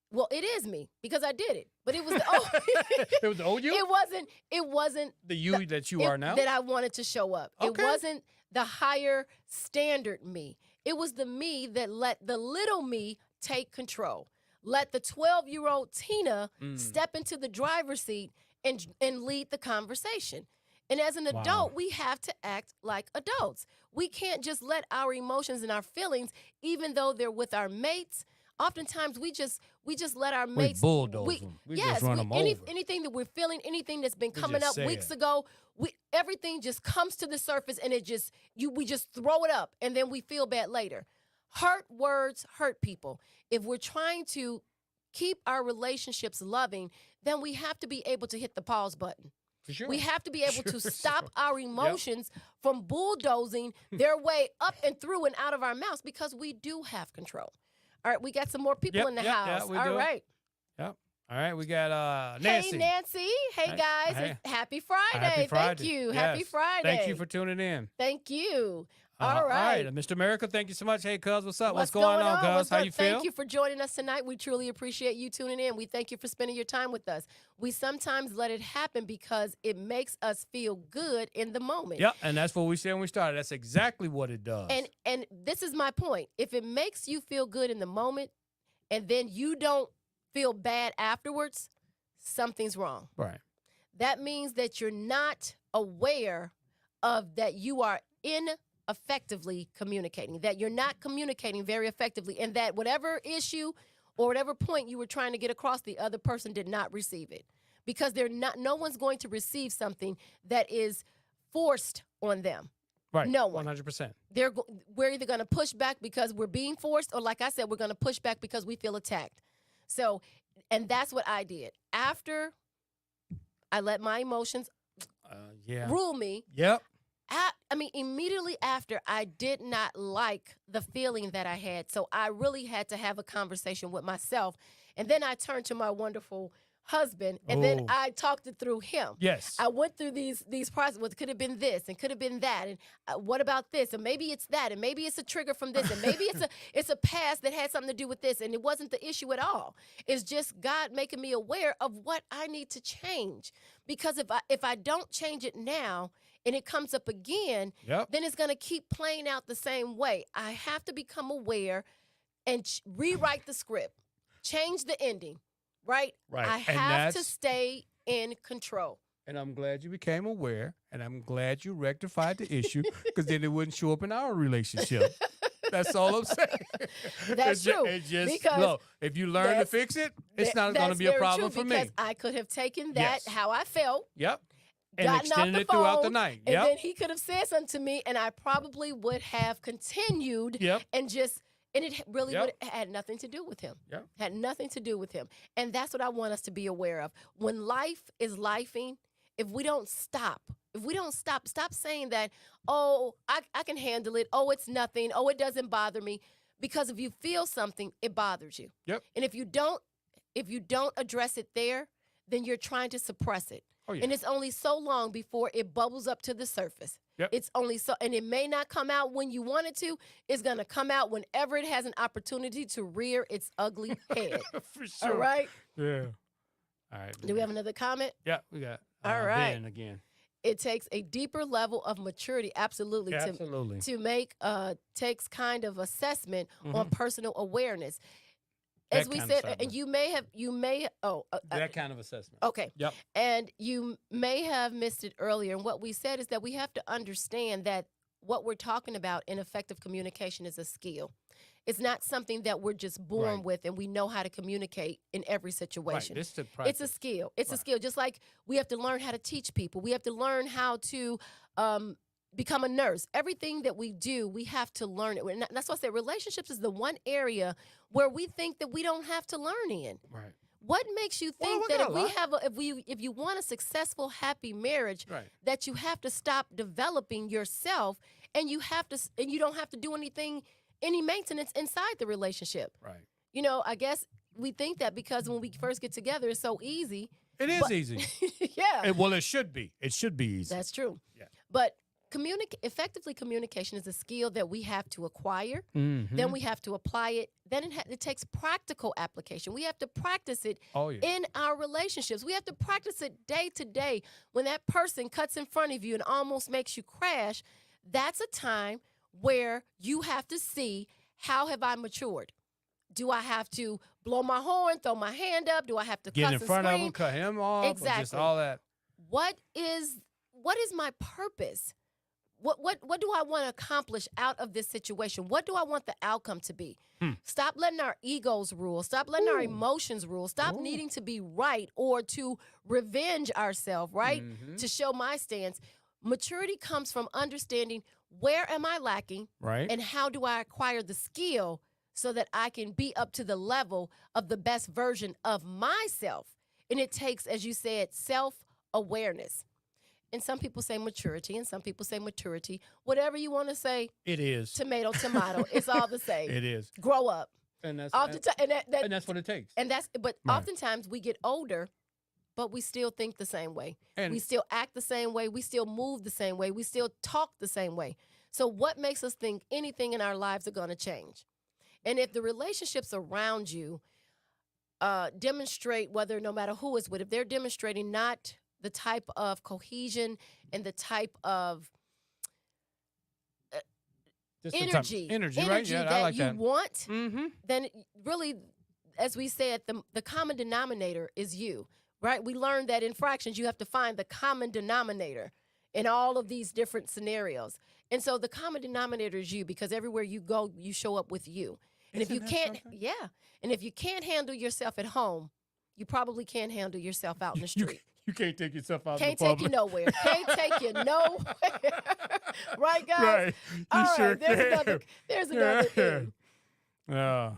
Well, it is me because I did it, but it was it was the old you? It wasn't the you that you are now? That I wanted to show up. Okay. It wasn't the higher standard me. It was the me that let the little me take control. Let the 12-year-old Tina step into the driver's seat and lead the conversation. And as an adult, we have to act like adults. We can't just let our emotions and our feelings, even though they're with our mates. Oftentimes, we just let our mates bulldoze them. We just run them over. Anything that we're feeling, anything that's been coming up weeks ago, everything just comes to the surface, and we just throw it up, and then we feel bad later. Hurt words hurt people. If we're trying to keep our relationships loving, then we have to be able to hit the pause button. For sure. We have to be able to stop our emotions from bulldozing their way up and through and out of our mouths because we do have control. All right, we got some more people in the house. Yeah, we All do. right. Yep. All right, we got Nancy. Hey, Nancy. Hey, guys. Hey. Happy Friday. Happy Friday. Thank you. Yes. Happy Friday. Thank you for tuning in. Thank you. All right. Mr. America, thank you so much. Hey, cuz, what's up? What's going on, cuz? How you feel? Thank you for joining us tonight. We truly appreciate you tuning in. We thank you for spending your time with us. We sometimes let it happen because it makes us feel good in the moment. Yeah, and that's what we said when we started. That's exactly what it does. And this is my point. If it makes you feel good in the moment and then you don't feel bad afterwards, something's wrong. Right. That means that you're not aware of that you are ineffectively communicating, that you're not communicating very effectively, and that whatever issue or whatever point you were trying to get across, the other person did not receive it. Because no one's going to receive something that is forced on them. Right. No one. 100%. We're either going to push back because we're being forced, or like I said, we're going to push back because we feel attacked. So, and that's what I did. After I let my emotions rule me. Yep. Immediately after, I did not like the feeling that I had. So I really had to have a conversation with myself. And then I turned to my wonderful husband, and then I talked it through him. Yes. I went through these processes. Well, it could have been this, and could have been that, and what about this? And maybe it's that, and maybe it's a trigger from this, and maybe it's a past that had something to do with this, and it wasn't the issue at all. It's just God making me aware of what I need to change. Because if I don't change it now, and it comes up again, then it's going to keep playing out the same way. I have to become aware and rewrite the script, change the ending. Right? I have to stay in control. And I'm glad you became aware, and I'm glad you rectified the issue, because then it wouldn't show up in our relationship. That's all I'm saying. That's true. Look, if you learn to fix it, it's not going to be a problem for me. Because I could have taken that, how I felt. Yep. And extended it throughout the night. And then he could have said something to me, and I probably would have continued and just... And it really had nothing to do with him. Had nothing to do with him. And that's what I want us to be aware of. When life is lifing, if we don't stop, stop saying that, oh, I can handle it. Oh, it's nothing. Oh, it doesn't bother me. Because if you feel something, it bothers you. Yep. And if you don't address it there, then you're trying to suppress it. Oh, yeah. And it's only so long before it bubbles up to the surface. Yep. It's only so, and it may not come out when you want it to. It's going to come out whenever it has an opportunity to rear its ugly head. For sure. All right? Yeah. All right. Do we have another comment? Yeah, we got All right. Ben again. It takes a deeper level of maturity, absolutely, Absolutely. to make takes kind of assessment on personal awareness. That As we kind of said, assessment. and you may That kind of assessment. okay. Yep. And you may have missed it earlier. And what we said is that we have to understand that what we're talking about in effective communication is a skill. It's not something that we're just born Right. with and we know how to communicate in every situation. Right. This to It's practice. a skill. It's a Right. skill. Just like we have to learn how to teach people. We have to learn how to become a nurse. Everything that we do, we have to learn it. And that's why I said relationships is the one area where we think that we don't have to learn in. Right. What makes you Well, think we that got a lot. if you want a successful, happy marriage, Right. that you have to stop developing yourself and you don't have to do any maintenance inside the relationship? Right. You know, I guess we think that because when we first get together, it's so easy. It is But- easy. Yeah, Well, it should be. It should be easy. that's true. Yeah. But effectively communication is a skill that we have to acquire. Mhm. Then we have to apply it. Then it takes practical application. We have to practice it Oh, yeah. in our relationships. We have to practice it day to day. When that person cuts in front of you and almost makes you crash, that's a time where you have to see, how have I matured? Do I have to blow my horn, throw my hand up? Do I have to Get cuss in and front of scream? them, cut him off, or just Exactly. all that. What is my purpose? What do I want to accomplish out of this situation? What do I want the outcome to be? Stop letting our egos rule. Stop letting our emotions rule. Stop needing to be right or to revenge ourselves, right? To show my stance. Maturity comes from understanding, where am I lacking, Right. and how do I acquire the skill so that I can be up to the level of the best version of myself. And it takes, as you said, self-awareness. And some people say maturity, and some people say maturity. Whatever you want to say, It is. tomato, tomato, it's all the same. It is. Grow up. And that's Oftentimes, and that's what it takes. but Right. oftentimes we get older, but we still think the same way. And- We still act the same way. We still move the same way. We still talk the same way. So what makes us think anything in our lives are going to change? And if the relationships around you demonstrate, whether no matter who is with, if they're demonstrating not the type of cohesion and the type of Just the type- energy, energy, right? Yeah, that I like you that. want, Mm-hmm. then really, as we said, the common denominator is you, right? We learned that in fractions, you have to find the common denominator in all of these different scenarios. And so the common denominator is you, because everywhere you go, you show up with you. And if Isn't you that can't, something? yeah. And if you can't handle yourself at home, you probably can't handle yourself out in the You, street. you can't take yourself out Can't in the take you public. nowhere. Can't take you nowhere. Right, guys? Right. You All right. sure There's another can. thing. Yeah.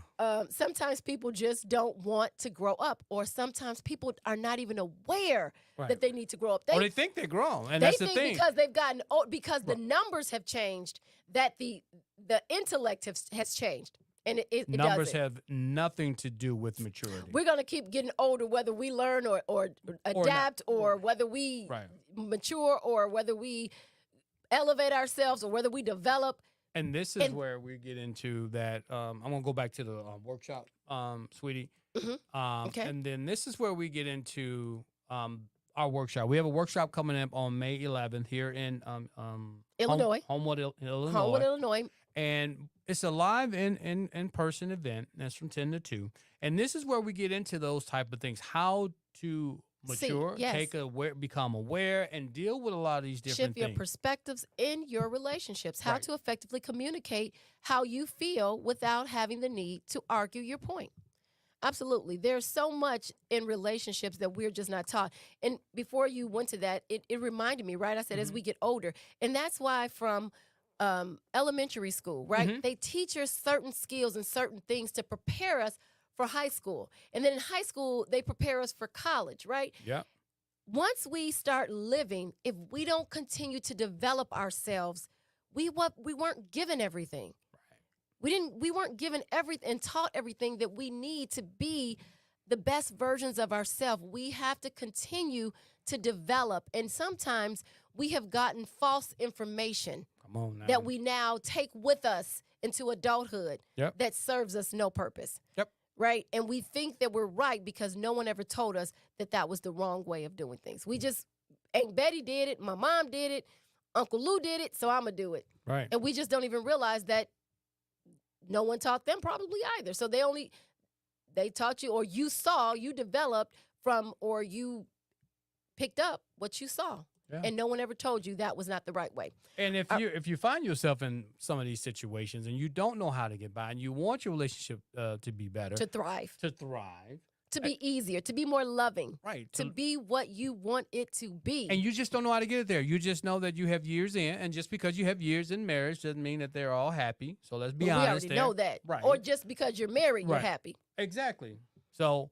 Sometimes people just don't want to grow up, or sometimes people are not even aware Right. that they need to grow up. Or they think they're grown, and they that's the think thing. because they've gotten old, because the numbers have changed, that the intellect has changed, and it Numbers doesn't. have nothing to do with maturity. We're gonna keep getting older, whether we learn or adapt, or whether we Right. mature, or whether we elevate ourselves, or whether we develop. And this is And- where we get into that. I'm gonna go back to the workshop, sweetie. Okay. And then this is where we get into our workshop. We have a workshop coming up on May 11th here in Illinois. Homewood, Illinois. Homewood, Illinois. And it's a live in person event. That's from 10 to 2. And this is where we get into those type of things. How to mature, yes. become aware, and deal with a lot of these different Shift your things. perspectives in your relationships. How Right. to effectively communicate how you feel without having the need to argue your point. Absolutely. There's so much in relationships that we're just not taught. And before you went to that, it reminded me, right? I said, as we get older. And that's why from elementary school, right? They teach us certain skills and certain things to prepare us for high school. And then in high school, they prepare us for college, right? Yeah. Once we start living, if we don't continue to develop ourselves, we weren't given everything. We weren't given everything and taught everything that we need to be the best versions of ourselves. We have to continue to develop. And sometimes we have gotten false information Come on now. that we now take with us into adulthood Yep. that serves us no purpose. Yep. Right? And we think that we're right because no one ever told us that that was the wrong way of doing things. We just, Aunt Betty did it, my mom did it, Uncle Lou did it, so I'm going to do it. Right. And we just don't even realize that no one taught them probably either. So they taught you, or you developed from, or you picked up what you saw. Yeah. And no one ever told you that was not the right way. And if you find yourself in some of these situations and you don't know how to get by and you want your relationship to be better, To thrive. To be easier, to be more loving, right, to be what you want it to be. and you just don't know how to get it there. You just know that you have years in, and just because you have years in marriage doesn't mean that they're all happy. So let's be we honest. already there. know that. Right. Or just because you're married, you're Right. happy. Exactly. So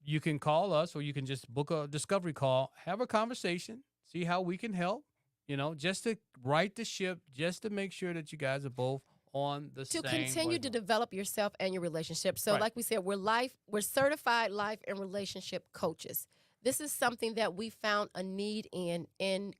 you can call us, or you can just book a discovery call, have a conversation, see how we can help. Just to right the ship, just to make sure that you guys are both on the same. To continue to wavelength. develop yourself and your relationship. So Right. like we said, we're certified life and relationship coaches. This is something that we found a need in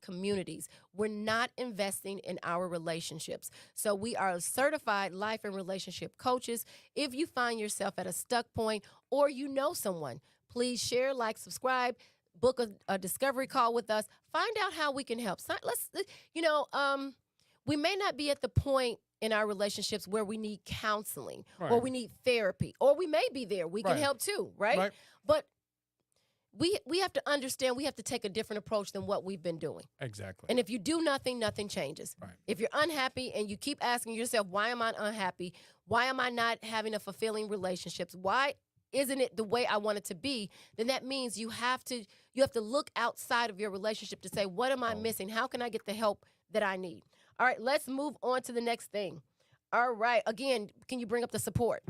communities. We're not investing in our relationships. So we are certified life and relationship coaches. If you find yourself at a stuck point or you know someone, please share, like, subscribe, book a discovery call with us. Find out how we can help. We may not be at the point in our relationships where we need counseling or Right. we need therapy, or we may be there. We can Right. help too, right? Right. But we have to understand we have to take a different approach than what we've been doing. Exactly. And if you do nothing, nothing changes. Right. If you're unhappy and you keep asking yourself, why am I unhappy? Why am I not having a fulfilling relationships? Why isn't it the way I want it to be? Then that means you have to look outside of your relationship to say, what am I missing? How can I get the help that I need? All right, let's move on to the next thing. All right, again, can you bring up the support?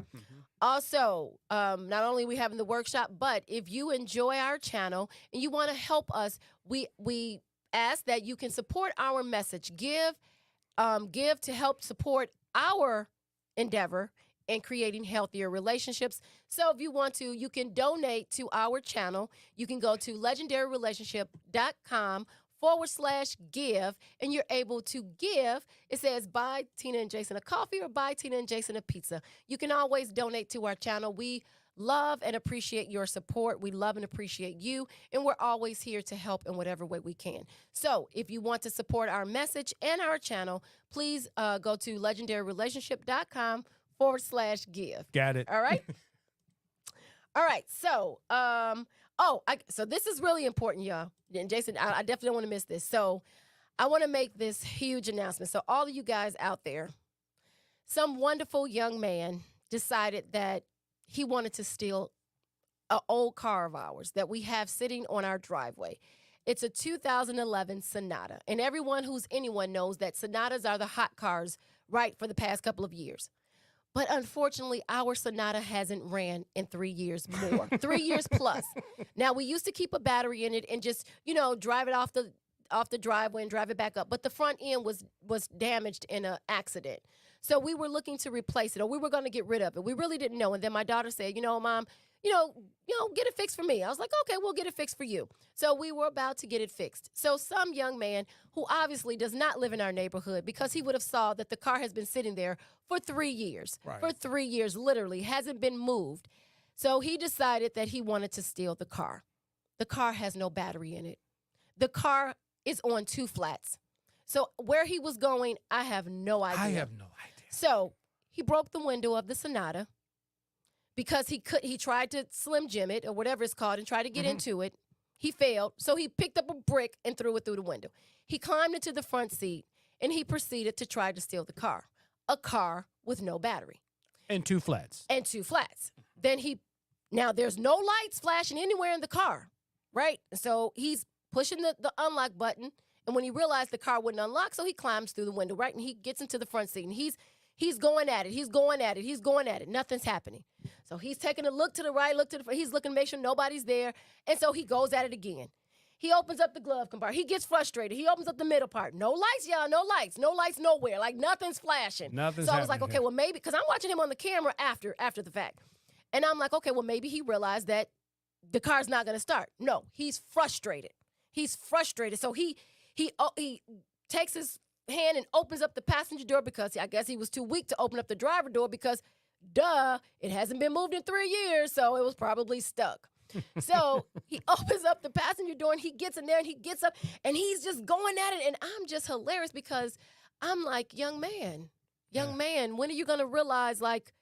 Also, not only are we having the workshop, but if you enjoy our channel and you want to help us, we ask that you can support our message. Give to help support our endeavor in creating healthier relationships. So if you want to, you can donate to our channel. You can go to legendaryrelationship.com/give, and you're able to give. It says buy Tina and Jason a coffee or buy Tina and Jason a pizza. You can always donate to our channel. We love and appreciate your support. We love and appreciate you, and we're always here to help in whatever way we can. So if you want to support our message and our channel, please go to legendaryrelationship.com/give. Got it. All right? All right. So, so this is really important, y'all. And Jason, I definitely don't want to miss this. So I want to make this huge announcement. So all of you guys out there, some wonderful young man decided that he wanted to steal an old car of ours that we have sitting on our driveway. It's a 2011 Sonata. And anyone knows that Sonatas are the hot cars, right, for the past couple of years. But unfortunately, our Sonata hasn't ran in 3 years more, 3 years plus. Now, we used to keep a battery in it and just, drive it off the driveway and drive it back up. But the front end was damaged in an accident. So we were looking to replace it, or we were going to get rid of it. We really didn't know. And then my daughter said, Mom, get it fixed for me. I was like, okay, we'll get it fixed for you. So we were about to get it fixed. So some young man who obviously does not live in our neighborhood, because he would have saw that the car has been sitting there for 3 years. Right. For 3 years, literally, hasn't been moved. So he decided that he wanted to steal the car. The car has no battery in it. The car is on 2 flats. So where he was going, I have no idea. I have no idea. So he broke the window of the Sonata because he tried to Slim Jim it or whatever it's called and tried to get into it. He failed. So he picked up a brick and threw it through the window. He climbed into the front seat and he proceeded to try to steal the car. A car with no battery. And 2 flats. And 2 flats. Now there's no lights flashing anywhere in the car, right? So he's pushing the unlock button. And when he realized the car wouldn't unlock, so he climbs through the window, right? And he gets into the front seat and he's going at it. He's going at it. He's going at it. Nothing's happening. So he's taking a look to the right, he's looking to make sure nobody's there. And so he goes at it again. He opens up the glove compartment. He gets frustrated. He opens up the middle part. No lights, y'all. No lights. No lights nowhere. Like nothing's flashing. Nothing's So I was like, happening okay, here. well maybe, because I'm watching him on the camera after the fact. And I'm like, okay, well maybe he realized that the car's not going to start. No, he's frustrated. He's frustrated. So he takes his hand and opens up the passenger door because I guess he was too weak to open up the driver door because, duh, it hasn't been moved in 3 years, so it was probably stuck. So he opens up the passenger door and he gets in there and he gets up and he's just going at it. And I'm just hilarious because I'm like, young man, when are you going to realize, like,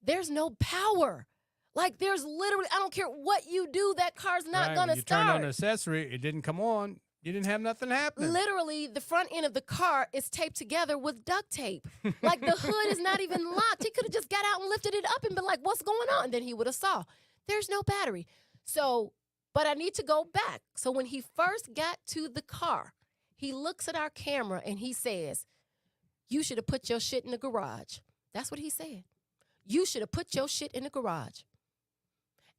there's no power? Like, there's literally, I don't care what you do, that car's not going to start. You turned on the accessory, it didn't come on. You didn't have nothing happening. Literally, the front end of the car is taped together with duct tape. Like, the hood is not even locked. He could have just got out and lifted it up and been like, what's going on? And then he would have saw. There's no battery. So, but I need to go back. So when he first got to the car, he looks at our camera and he says, you should have put your shit in the garage. That's what he said. You should have put your shit in the garage.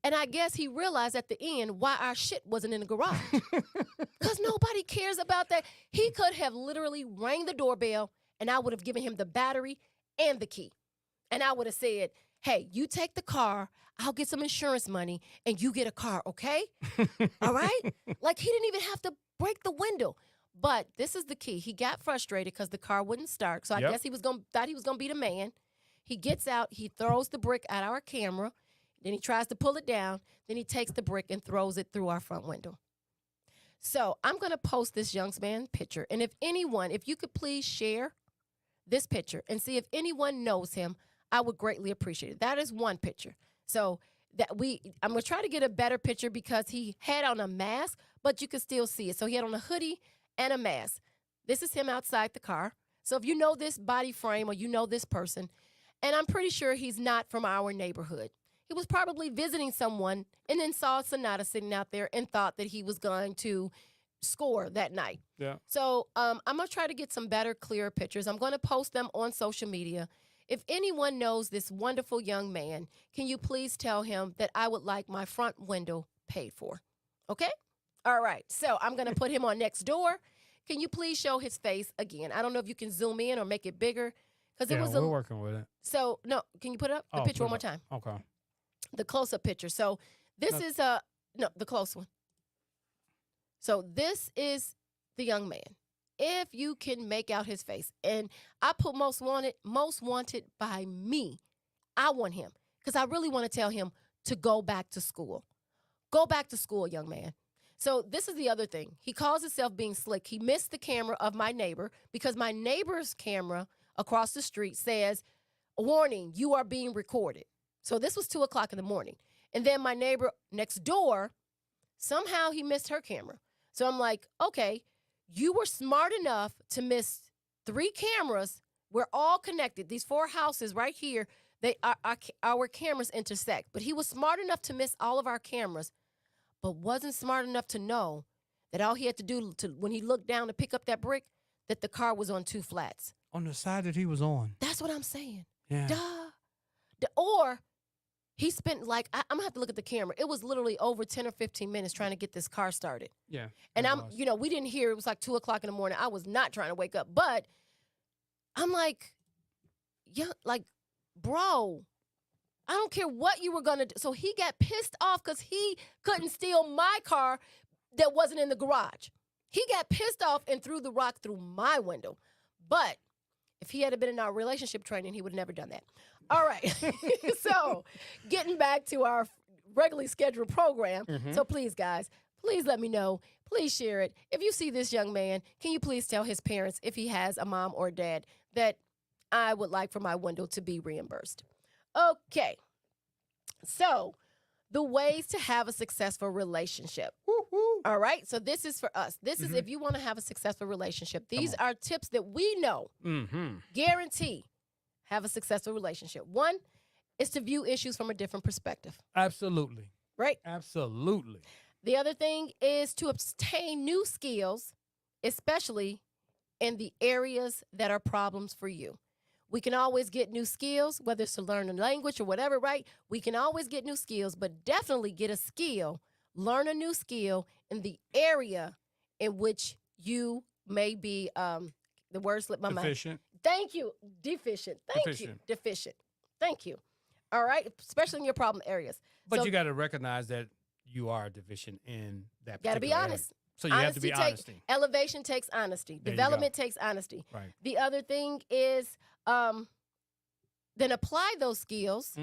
And I guess he realized at the end why our shit wasn't in the garage. Because nobody cares about that. He could have literally rang the doorbell and I would have given him the battery and the key. And I would have said, hey, you take the car, I'll get some insurance money, and you get a car, okay? All right? Like, he didn't even have to break the window. But this is the key. He got frustrated because the car wouldn't start. So I guess he thought he was going to be the man. He gets out. He throws the brick at our camera. Then he tries to pull it down. Then he takes the brick and throws it through our front window. So I'm going to post this young man's picture. And if you could please share this picture and see if anyone knows him, I would greatly appreciate it. That is one picture. So I'm going to try to get a better picture because he had on a mask, but you can still see it. So he had on a hoodie and a mask. This is him outside the car. So if you know this body frame or you know this person, and I'm pretty sure he's not from our neighborhood. He was probably visiting someone and then saw Sonata sitting out there and thought that he was going to score that night. Yeah. So I'm going to try to get some better, clearer pictures. I'm going to post them on social media. If anyone knows this wonderful young man, can you please tell him that I would like my front window paid for? Okay? All right. So I'm going to put him on next door. Can you please show his face again? I don't know if you can zoom in or make it bigger. We're working with it. So, no, can you put up the picture one more time? Okay. The close-up picture. So this is the close one. So this is the young man. If you can make out his face, and I put most wanted by me. I want him because I really want to tell him to go back to school. Go back to school, young man. So this is the other thing. He calls himself being slick. He missed the camera of my neighbor because my neighbor's camera across the street says, warning, you are being recorded. So this was 2:00 in the morning. And then my neighbor next door, somehow he missed her camera. So I'm like, okay, you were smart enough to miss 3 cameras. We're all connected. These 4 houses right here, our cameras intersect. But he was smart enough to miss all of our cameras, but wasn't smart enough to know that all he had to do when he looked down to pick up that brick, that the car was on 2 flats. On the side that he was on. That's what I'm saying. Yeah. Duh. Or he spent I'm going to have to look at the camera. It was literally over 10 or 15 minutes trying to get this car started. Yeah. And we didn't hear. It was like 2:00 in the morning. I was not trying to wake up. But I'm like, yeah, like, bro, I don't care what you were going to do. So he got pissed off because he couldn't steal my car that wasn't in the garage. He got pissed off and threw the rock through my window. But if he had been in our relationship training, he would have never done that. All right. So getting back to our regularly scheduled program. Mm-hmm. So please, guys, please let me know. Please share it. If you see this young man, can you please tell his parents, if he has a mom or dad, that I would like for my window to be reimbursed. Okay. So the ways to have a successful relationship. Woo-hoo. All right. So this is for us. This is if you want to have a successful relationship. These are tips that we know guarantee have a successful relationship. One is to view issues from a different perspective. Absolutely. Right? Absolutely. The other thing is to obtain new skills, especially in the areas that are problems for you. We can always get new skills, whether it's to learn a language or whatever, right? We can always get new skills, but definitely get a skill, learn a new skill in the area in which you may be, the word slipped my mind. Deficient. Thank you. Deficient. Thank you. Deficient. Thank you. All right. Especially in your problem areas. But you got to recognize that you are deficient in that. Got to be particular area. honest. So you have to be honest. Elevation takes honesty. There you Development go. takes honesty. Right. The other thing is then apply those skills,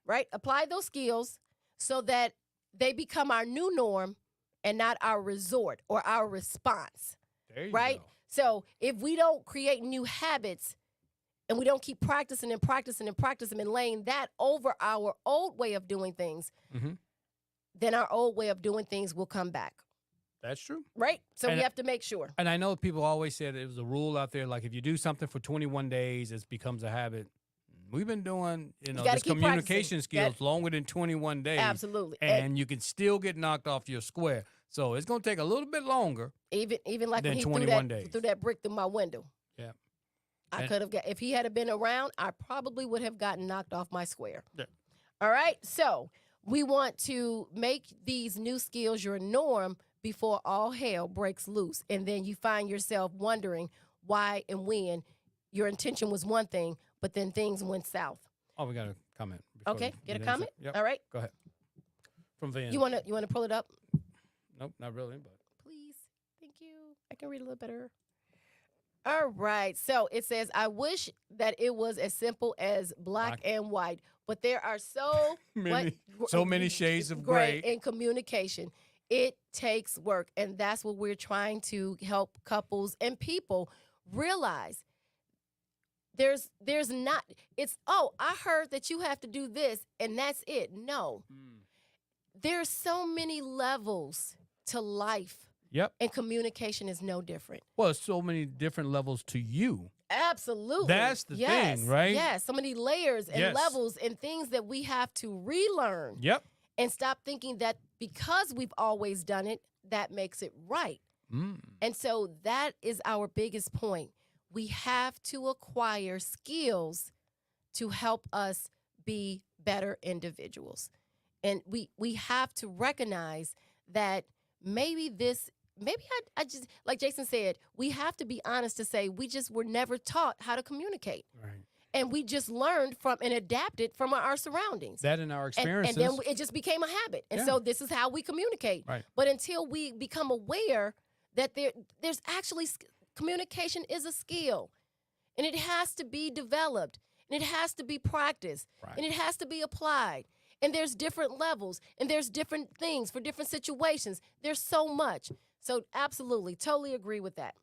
right? Apply those skills so that they become our new norm and not our resort or our response. There you right? go. So if we don't create new habits and we don't keep practicing and practicing and practicing and laying that over our old way of doing things, then our old way of doing things will come back. That's true. Right? So And we have to make sure. And I know people always said it was a rule out there, like if you do something for 21 days, it becomes a habit. We've been doing, gotta this keep communication practicing. skills longer than 21 days. Absolutely. And you can still get knocked off your square. So it's going to take a little bit longer. Even like than when he 21 days. threw that brick through my window. Yeah. I could have got, if he had been around, I probably would have gotten knocked off my square. Yeah. All right. So we want to make these new skills your norm before all hell breaks loose. And then you find yourself wondering why and when your intention was one thing, but then things went south. Oh, we got a comment. Okay. Get a comment? Yep. All right. Go ahead. From Van. You want to pull it up? Nope, not really. But Please. Thank you. I can read a little better. All right. So it says, I wish that it was as simple as black and white, but there are so many shades of gray in communication. It takes work. And that's what we're trying to help couples and people realize. There's not, it's, oh, I heard that you have to do this and that's it. No. There's so many levels to life. Yep. And communication is no different. Well, there's so many different levels to you. Absolutely. That's the thing, right? Yes. So many layers and levels and things that we have to relearn. Yep. And stop thinking that because we've always done it, that makes it right. And so that is our biggest point. We have to acquire skills to help us be better individuals. And we have to recognize that maybe I just, like Jason said, we have to be honest to say we just were never taught how to communicate. Right. And we just learned from and adapted from our surroundings. That in our experiences. And then it just became a habit. And so this is how we communicate. Right. But until we become aware that there's actually, communication is a skill. And it has to be developed. And it has to be practiced. Right. And it has to be applied. And there's different levels. And there's different things for different situations. There's so much. So absolutely, totally agree with that.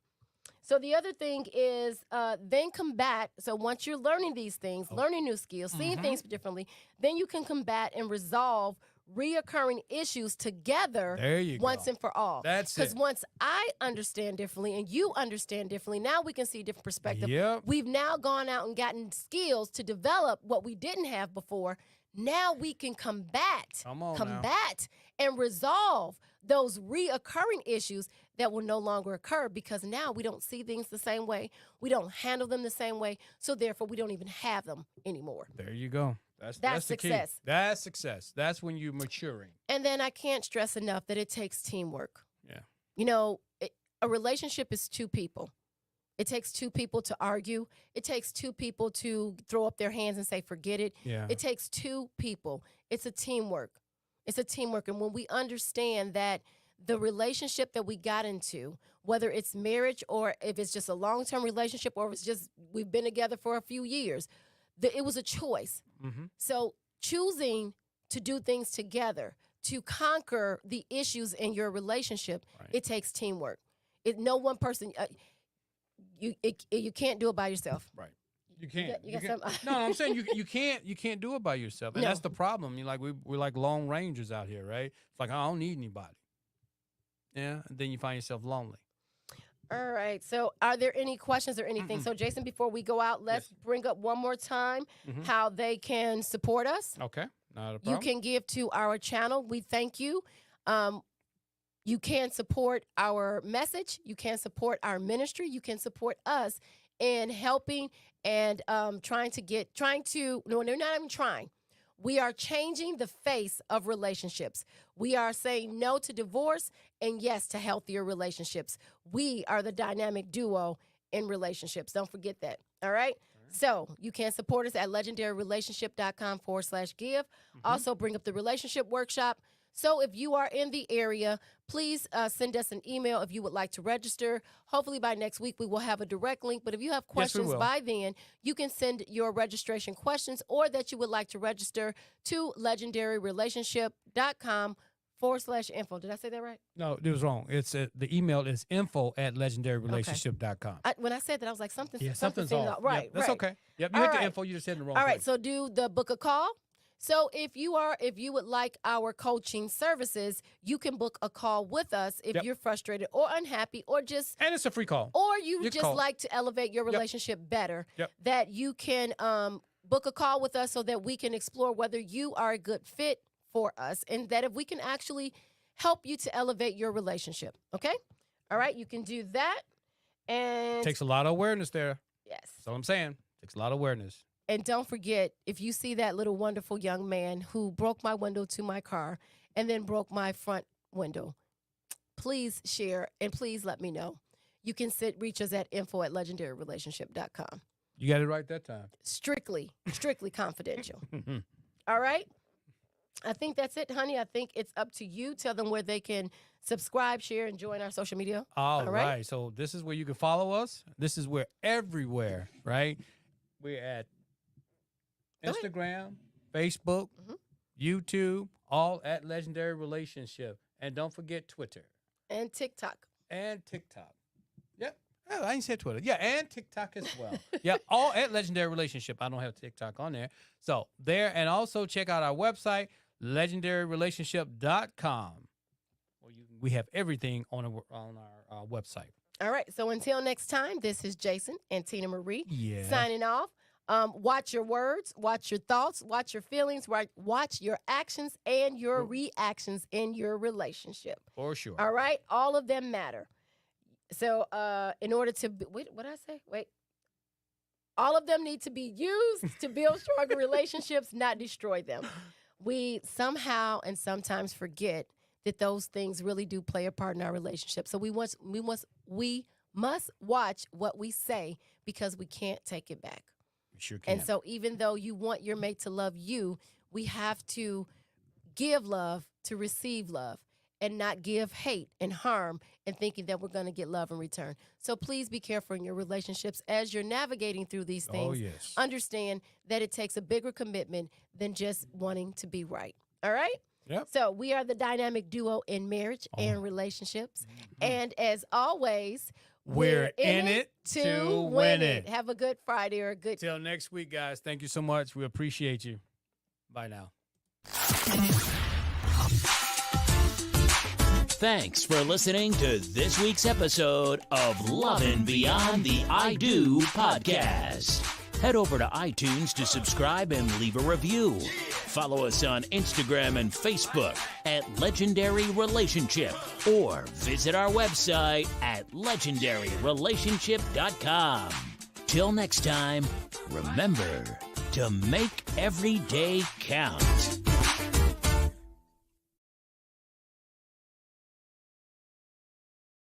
So the other thing is then combat. So once you're learning these things, learning new skills, seeing things differently, then you can combat and resolve reoccurring issues together once and for all. That's it. Because once I understand differently and you understand differently, now we can see a different perspective. Yep. We've now gone out and gotten skills to develop what we didn't have before. Now we can combat and resolve those reoccurring issues that will no longer occur because now we don't see things the same way. We don't handle them the same way. So therefore, we don't even have them anymore. There you go. That's the success. Key. That's success. That's when you're maturing. And then I can't stress enough that it takes teamwork. Yeah. You know, a relationship is two people. It takes two people to argue. It takes two people to throw up their hands and say, forget it. Yeah. It takes two people. It's a teamwork. It's a teamwork. And when we understand that the relationship that we got into, whether it's marriage or if it's just a long-term relationship or if it's just we've been together for a few years, it was a choice. So choosing to do things together, to conquer the issues in your relationship, it takes teamwork. No one person, you can't do it by yourself. Right. You can't. You got no, I'm saying you can't do it by yourself. And that's the problem. You're like we're like lone rangers out here, right? It's like I don't need anybody. Yeah. And then you find yourself lonely. All right. So are there any questions or anything? So Jason, before we go out, let's bring up one more time how they can support us. Okay. Not a problem. You can give to our channel. We thank you. You can support our message. You can support our ministry. You can support us in helping and no, they're not even trying. We are changing the face of relationships. We are saying no to divorce and yes to healthier relationships. We are the dynamic duo in relationships. Don't forget that. All right? So you can support us at legendaryrelationship.com/give. Also bring up the relationship workshop. So if you are in the area, please send us an email if you would like to register. Hopefully by next week we will have a direct link. But if you have questions by then, you can send your registration questions or that you would like to register to legendaryrelationship.com/info. Did I say that right? No, it was wrong. It's the email is info@legendaryrelationship.com. When I said that, I was like, something's Something's off. Right, Yep, that's okay. Yep, you All hit right. the info. You just said it the wrong. All right, place. so do the book a call. So if you would like our coaching services, you can book a call with us if you're frustrated or unhappy or just and it's a free call. Or you can just call. like to elevate your relationship better. Yep. That you can book a call with us so that we can explore whether you are a good fit for us and that if we can actually help you to elevate your relationship. Okay? All right, you can do that. And Takes a lot of awareness there. yes. That's all I'm saying. Takes a lot of awareness. And don't forget, if you see that little wonderful young man who broke my window to my car and then broke my front window, please share and please let me know. You can reach us at info@legendaryrelationship.com. You got it right that time. Strictly confidential. All right? I think that's it, honey. I think it's up to you. Tell them where they can subscribe, share, and join our social media. All right. So this is where you can follow us. This is where everywhere, right? We're at Instagram, Facebook, YouTube, all at Legendary Relationship. And don't forget Twitter. And TikTok. And TikTok. Yep. Oh, I ain't said Twitter. Yeah, and TikTok as well. Yeah, all at Legendary Relationship. I don't have TikTok on there. So there, and also check out our website, legendaryrelationship.com. We have everything on our website. All right. So until next time, this is Jason and Tina Marie signing off. Watch your words, watch your thoughts, watch your feelings, watch your actions and your reactions in your relationship. For sure. All right? All of them matter. So in order to, what did I say? Wait. All of them need to be used to build stronger relationships, not destroy them. We somehow and sometimes forget that those things really do play a part in our relationship. So we must watch what we say because we can't take it back. Sure can. And so even though you want your mate to love you, we have to give love to receive love and not give hate and harm and thinking that we're going to get love in return. So please be careful in your relationships as you're navigating through these things. Oh, yes. Understand that it takes a bigger commitment than just wanting to be right. All right? Yep. So we are the dynamic duo in marriage and relationships. And as always, we're in it to win it. Have a good Friday or a good... Till next week, guys. Thank you so much. We appreciate you. Bye now. Thanks for listening to this week's episode of Lovin' Beyond the I Do podcast. Head over to iTunes to subscribe and leave a review. Follow us on Instagram and Facebook at Legendary Relationship or visit our website at legendaryrelationship.com. Till next time, remember to make every day count.